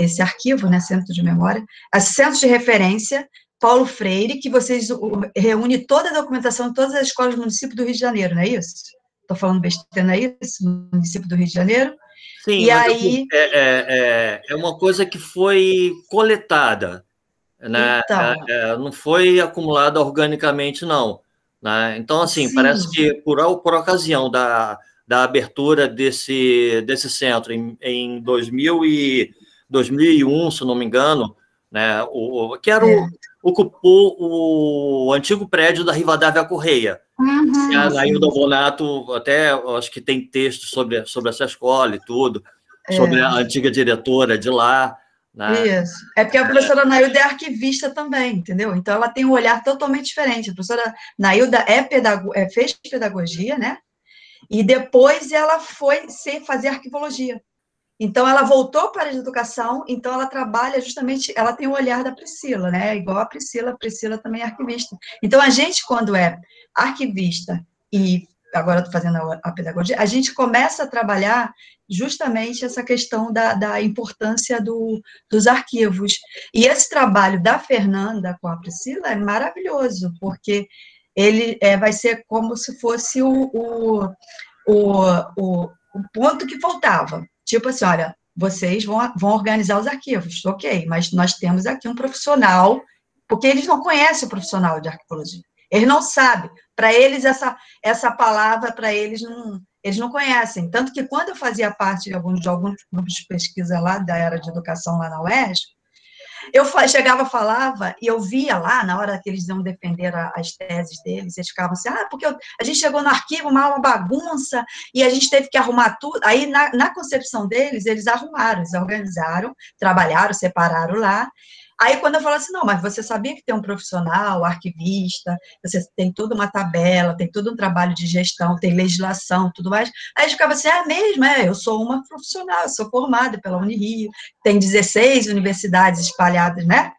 esse arquivo, né, centro de memória, centro de referência, Paulo Freire, que vocês reúne toda a documentação de todas as escolas do município do Rio de Janeiro, não é isso? Estou falando besteira, não é isso? No município do Rio de Janeiro? Sim, e aí... é uma coisa que foi coletada, né? Então... não foi acumulada organicamente, não. Né? Então, assim, Sim. Parece que por ocasião da abertura desse centro em 2001, se não me engano, né? Ocupou o antigo prédio da Rivadavia Correia. Uhum, a Nailda Bonato, até acho que tem texto sobre essa escola e tudo, sobre a antiga diretora de lá. Né? Isso. É porque a professora Nailda é arquivista também, entendeu? Então, ela tem um olhar totalmente diferente. A professora Nailda fez pedagogia, né? E depois ela foi fazer arquivologia. Então, ela voltou para a educação, então ela trabalha justamente, ela tem o olhar da Priscila, né? Igual a Priscila também é arquivista. Então, a gente, quando é arquivista e agora estou fazendo a pedagogia, a gente começa a trabalhar justamente essa questão da importância dos arquivos. E esse trabalho da Fernanda com a Priscila é maravilhoso, porque ele vai ser como se fosse o ponto que faltava. Tipo assim, olha, vocês vão organizar os arquivos, ok, mas nós temos aqui um profissional, porque eles não conhecem o profissional de arquivologia, eles não sabem, para eles essa palavra, para eles não conhecem, tanto que quando eu fazia parte de alguns grupos de pesquisa lá, da área de educação lá na UERJ, eu chegava, falava, e eu via lá, na hora que eles iam defender as teses deles, eles ficavam assim, porque a gente chegou no arquivo, uma bagunça, e a gente teve que arrumar tudo. Aí, na concepção deles, eles arrumaram, eles organizaram, trabalharam, separaram lá. Aí, quando eu falo assim, não, mas você sabia que tem um profissional, arquivista, você tem toda uma tabela, tem todo um trabalho de gestão, tem legislação, tudo mais. Aí eu ficava assim, mesmo, eu sou uma profissional, eu sou formada pela Unirio, tem 16 universidades espalhadas, né?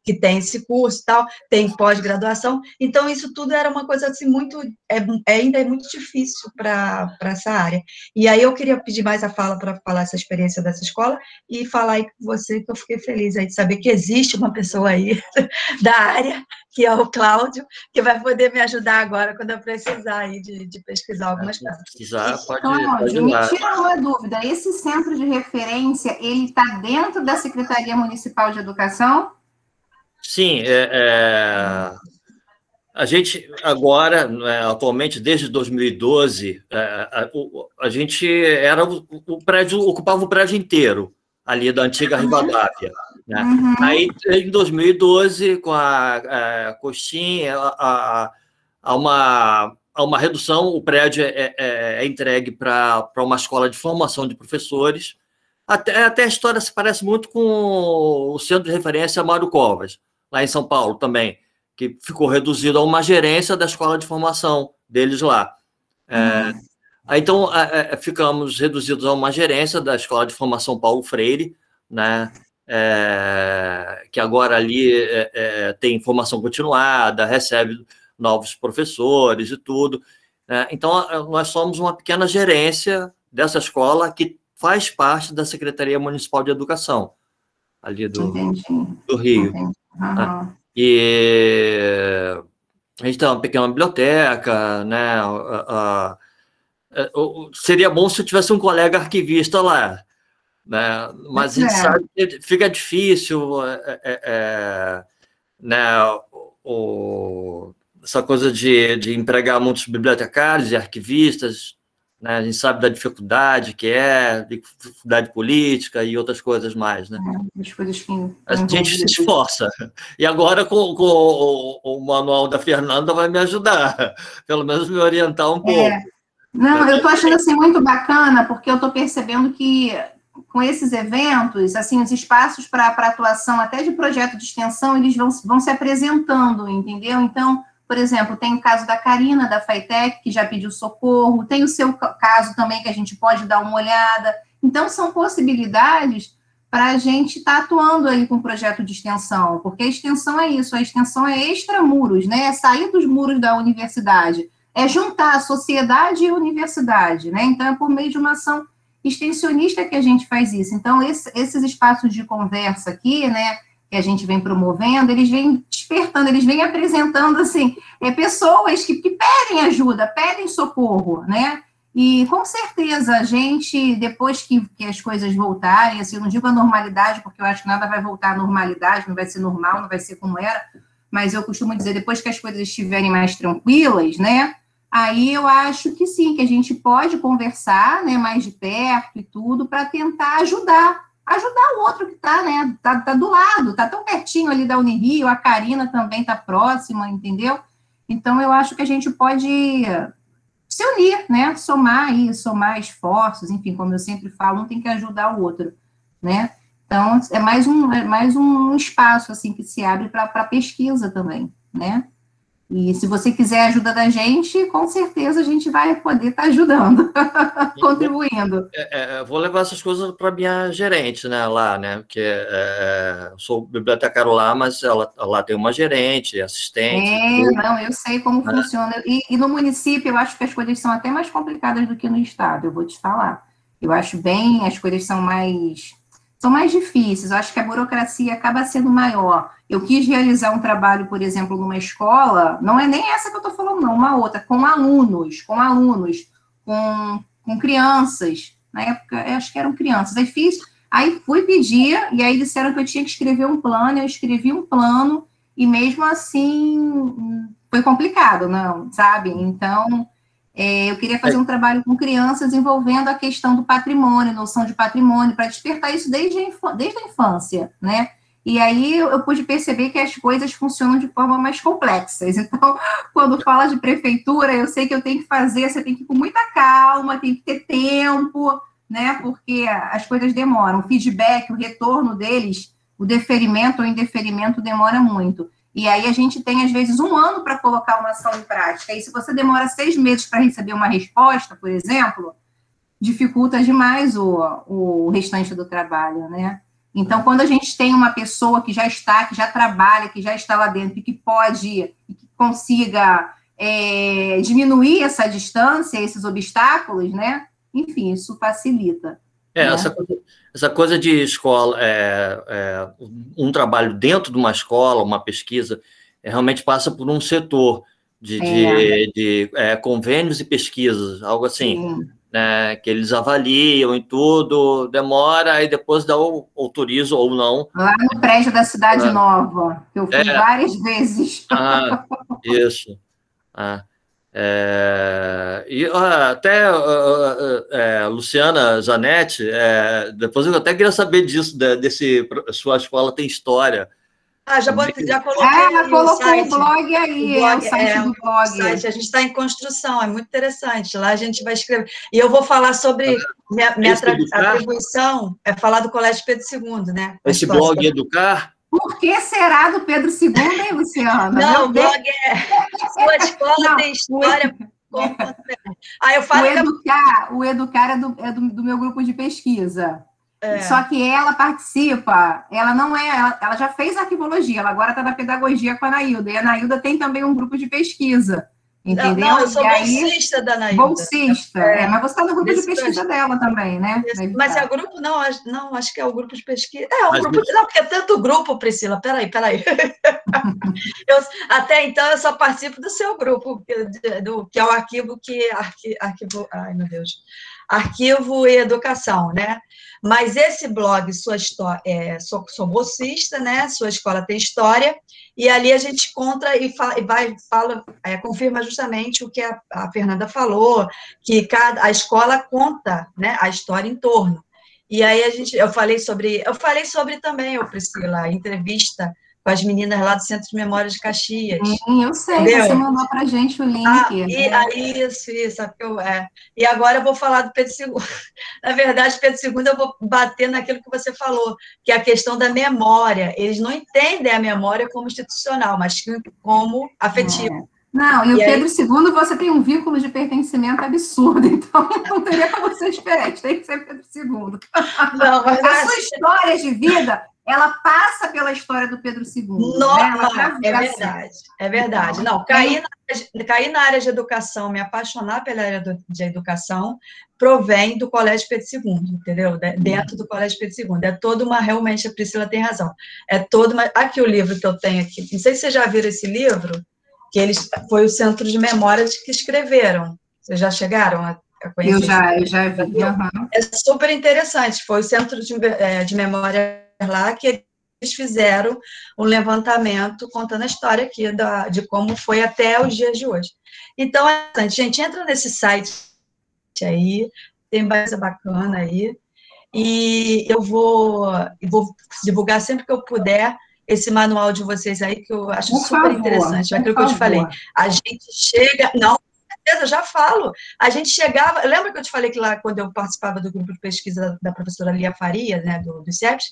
Que tem esse curso e tal, tem pós-graduação, então isso tudo era uma coisa assim muito, ainda é muito difícil para essa área. E aí eu queria pedir mais a fala para falar essa experiência dessa escola e falar aí com você, que eu fiquei feliz aí de saber que existe uma pessoa aí da área, que é o Cláudio, que vai poder me ajudar agora quando eu precisar aí de pesquisar algumas coisas. Precisar, pode Cláudio, ir me lá. tira uma dúvida, esse centro de referência, ele está dentro da Secretaria Municipal de Educação? Sim, a gente agora, atualmente, desde 2012, a gente o prédio, ocupava o prédio inteiro, ali da antiga Rivadavia. Né? Uhum. Aí, em 2012, com a Coxinha, há uma redução, o prédio é entregue para uma escola de formação de professores. Até a história se parece muito com o centro de referência Mário Covas, lá em São Paulo também, que ficou reduzido a uma gerência da escola de formação deles lá. Então, ficamos reduzidos a uma gerência da escola de formação Paulo Freire, né? Que agora ali tem formação continuada, recebe novos professores e tudo. Então, nós somos uma pequena gerência dessa escola que faz parte da Secretaria Municipal de Educação, ali do Rio. Uhum. E a gente tem uma pequena biblioteca, né? Seria bom se eu tivesse um colega arquivista lá, né? Mas a gente sabe que fica difícil, né? Essa coisa de empregar muitos bibliotecários e arquivistas, né? A gente sabe da dificuldade dificuldade política e outras coisas mais, né? A gente se esforça. E agora, com o manual da Fernanda, vai me ajudar, pelo menos me orientar um pouco. Não, eu estou achando assim muito bacana, porque eu estou percebendo que com esses eventos, assim, os espaços para atuação, até de projeto de extensão, eles vão se apresentando, entendeu? Então, por exemplo, tem o caso da Karina, da FATEC, que já pediu socorro, tem o seu caso também, que a gente pode dar uma olhada. Então, são possibilidades para a gente estar atuando aí com o projeto de extensão, porque a extensão é isso, a extensão é extramuros, né? É sair dos muros da universidade, é juntar a sociedade e a universidade, né? Então, é por meio de uma ação extensionista que a gente faz isso. Então, esses espaços de conversa aqui, né, que a gente vem promovendo, eles vêm despertando, eles vêm apresentando, assim, pessoas que pedem ajuda, pedem socorro, né? E, com certeza, a gente, depois que as coisas voltarem, assim, eu não digo a normalidade, porque eu acho que nada vai voltar à normalidade, não vai ser normal, não vai ser como era, mas eu costumo dizer, depois que as coisas estiverem mais tranquilas, né, aí eu acho que sim, que a gente pode conversar, né, mais de perto e tudo, para tentar ajudar o outro que está, né, tá do lado, está tão pertinho ali da Unirio, a Karina também está próxima, entendeu? Então, eu acho que a gente pode se unir, né, somar esforços, enfim, como eu sempre falo, um tem que ajudar o outro, né? Então, é mais um espaço, assim, que se abre para pesquisa também, né? E se você quiser a ajuda da gente, com certeza a gente vai poder estar ajudando, contribuindo. Vou levar essas coisas para minha gerente, né, lá, né, porque eu sou bibliotecário lá, mas ela lá tem uma gerente, assistente. Não, eu sei como funciona. E no município, eu acho que as coisas são até mais complicadas do que no estado, eu vou te falar. Eu acho as coisas são mais difíceis, eu acho que a burocracia acaba sendo maior. Eu quis realizar um trabalho, por exemplo, numa escola, não é nem essa que eu estou falando, não, uma outra, com alunos, com crianças, na época, eu acho que eram crianças, aí fui pedir, e aí disseram que eu tinha que escrever um plano, eu escrevi um plano, e mesmo assim, foi complicado, não, sabe? Então, eu queria fazer um trabalho com crianças envolvendo a questão do patrimônio, noção de patrimônio, para despertar isso desde a infância, né? E aí eu pude perceber que as coisas funcionam de forma mais complexas. Então, quando fala de prefeitura, eu sei que eu tenho que fazer, você tem que ir com muita calma, tem que ter tempo, né? Porque as coisas demoram. O feedback, o retorno deles, o deferimento ou indeferimento demora muito. E aí a gente tem, às vezes, 1 ano para colocar uma ação em prática. E se você demora 6 meses para receber uma resposta, por exemplo, dificulta demais o restante do trabalho, né? Então, quando a gente tem uma pessoa que já trabalha, que já está lá dentro, e que consiga diminuir essa distância, esses obstáculos, né? Enfim, isso facilita. Né? Essa coisa de escola, um trabalho dentro de uma escola, uma pesquisa, realmente passa por um setor de convênios e pesquisas, algo assim, né, que eles avaliam e tudo, demora, e depois autoriza ou não. Lá no prédio da Cidade Nova, que eu fui várias vezes. Isso. E até Luciana Zanetti, depois eu até queria saber disso, sua escola tem história. Já coloquei ela colocou o blog aí, o site do blog. Site, a gente está em construção, é muito interessante. Lá a gente vai escrever. E eu vou falar sobre minha atribuição, falar do Colégio Pedro II, né? Esse blog Educar? Por que será do Pedro II, hein, Luciana? Não, o blog Sua Escola Tem História. Aí eu falo o Educar é do meu grupo de pesquisa. Só que ela participa, ela já fez arquivologia, ela agora está na pedagogia com a Anailda, e a Anailda tem também um grupo de pesquisa, entendeu? Não, eu sou bolsista da Anailda. Bolsista, mas você está no grupo de pesquisa dela também, né? Mas é o grupo, não, acho que é o grupo de pesquisa. Grupo, não, porque é tanto grupo, Priscila, peraí. Até então, eu só participo do seu grupo, que é o arquivo ai, meu Deus, Arquivo e Educação, né? Mas esse blog, sou bolsista, né? Sua Escola Tem História, e ali a gente conta confirma justamente o que a Fernanda falou, que a escola conta, né, a história em torno. E aí eu falei sobre também, Priscila, a entrevista com as meninas lá do Centro de Memória de Caxias. Sim, eu sei, entendeu? Você mandou para a gente o link. Isso, E agora eu vou falar do Pedro II. Na verdade, Pedro II, eu vou bater naquilo que você falou, que é a questão da memória. Eles não entendem a memória como institucional, mas como afetiva. Não, e o Pedro II, você tem um vínculo de pertencimento absurdo, então não teria como ser diferente, tem que ser Pedro II. Não, mas a sua história de vida, ela passa pela história do Pedro II. É verdade. Não, cair na área de educação, me apaixonar pela área de educação, provém do Colégio Pedro II, entendeu? Dentro do Colégio Pedro II. Realmente, a Priscila tem razão. Aqui o livro que eu tenho aqui, não sei se vocês já viram esse livro, que foi o Centro de Memória que escreveram. Vocês já chegaram a conhecer? Eu já vi. Uhum. É super interessante. Foi o Centro de Memória lá que eles fizeram um levantamento contando a história aqui de como foi até os dias de hoje. Então, gente, entra nesse site aí, tem coisa bacana aí, e eu vou divulgar sempre que eu puder esse manual de vocês aí, que eu acho super interessante. Aquilo que eu te falei, a gente chega... Não, com certeza, já falo. A gente chegava... Lembra que eu te falei que lá, quando eu participava do grupo de pesquisa da professora Lia Faria, né, do CIEPS,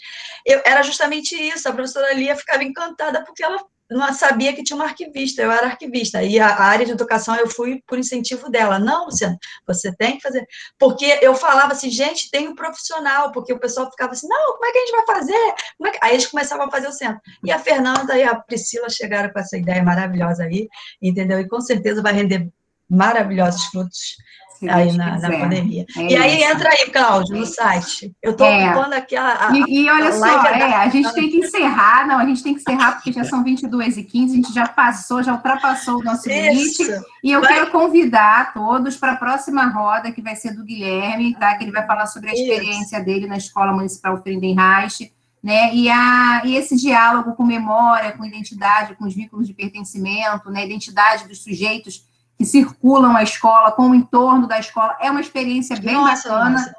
era justamente isso, a professora Lia ficava encantada, porque ela não sabia que tinha uma arquivista, eu era arquivista, e a área de educação eu fui por incentivo dela. Não, Luciana, você tem que fazer. Porque eu falava assim, gente, tem um profissional, porque o pessoal ficava assim, não, como é que a gente vai fazer? Aí eles começavam a fazer o centro. E a Fernanda e a Priscila chegaram com essa ideia maravilhosa aí, entendeu? E com certeza vai render maravilhosos frutos aí na pandemia. E aí, entra aí, Cláudio, no site. Eu estou ocupando aqui E olha só, a gente tem que encerrar, não, a gente tem que encerrar porque já são 22h15, a gente já ultrapassou o nosso limite, e eu quero convidar todos para a próxima roda, que vai ser do Guilherme, tá? Que ele vai falar sobre a experiência dele na Escola Municipal Friedenreich, né? E esse diálogo com memória, com identidade, com os vínculos de pertencimento, né? Identidade dos sujeitos que circulam a escola, com o entorno da escola, é uma experiência bem bacana,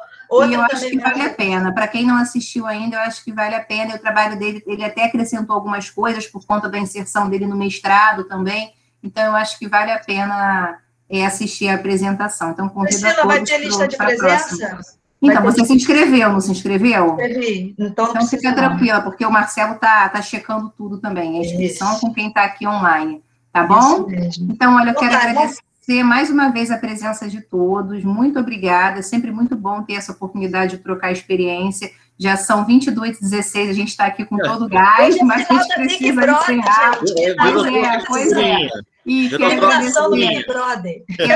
e eu acho que vale a pena. Para quem não assistiu ainda, eu acho que vale a pena, e o trabalho dele, ele até acrescentou algumas coisas por conta da inserção dele no mestrado também, então eu acho que vale a pena assistir a apresentação. Então, convido a todos vai ter lista de presença? Então, você se inscreveu, não se inscreveu? Inscrevi. Então fica tranquila, porque o Marcelo está checando tudo também, a inscrição com quem está aqui online. Tá bom? Então, olha, eu quero agradecer mais uma vez a presença de todos, muito obrigada, é sempre muito bom ter essa oportunidade de trocar experiência, já são 22h16, a gente está aqui com todo o gás, mas a gente precisa encerrar. Pois é. E quero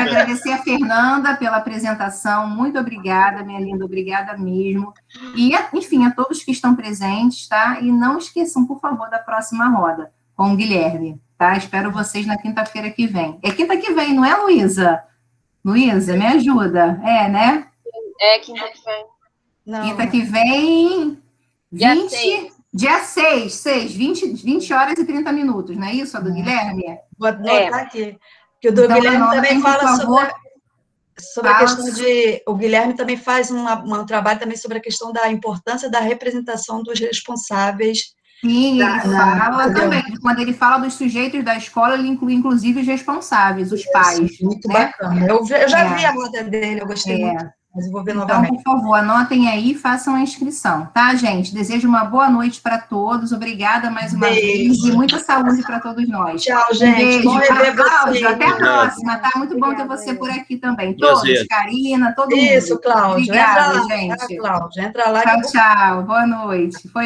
agradecer a Fernanda pela apresentação, muito obrigada, minha linda, obrigada mesmo. E, enfim, a todos que estão presentes, tá? E não esqueçam, por favor, da próxima roda, com o Guilherme. Tá? Espero vocês na quinta-feira que vem. É quinta que vem, não é, Luísa? Luísa, me ajuda. É, né? É, quinta que vem. Não. Quinta que vem, 20... Dia 6, 20 horas e 30 minutos, não é isso, a do Guilherme? Vou anotar aqui. Que o do Guilherme também fala sobre a questão de... O Guilherme também faz um trabalho também sobre a questão da importância da representação dos responsáveis. Sim, ele fala também, quando ele fala dos sujeitos da escola, ele inclui, inclusive, os responsáveis, os pais. Muito bacana. Eu já vi a roda dele, eu gostei muito, mas eu vou ver novamente. Então, por favor, anotem aí e façam a inscrição, tá, gente? Desejo uma boa noite para todos, obrigada mais uma vez, e muita saúde para todos nós. Tchau, gente. Beijo. Bom rever Cláudio, até a próxima, tá? Muito bom ter você por aqui também. Todos, Karina, todo mundo. Isso, Cláudio. Obrigada, gente. Cláudio, entra lá. Tchau, tchau. Boa noite. Foi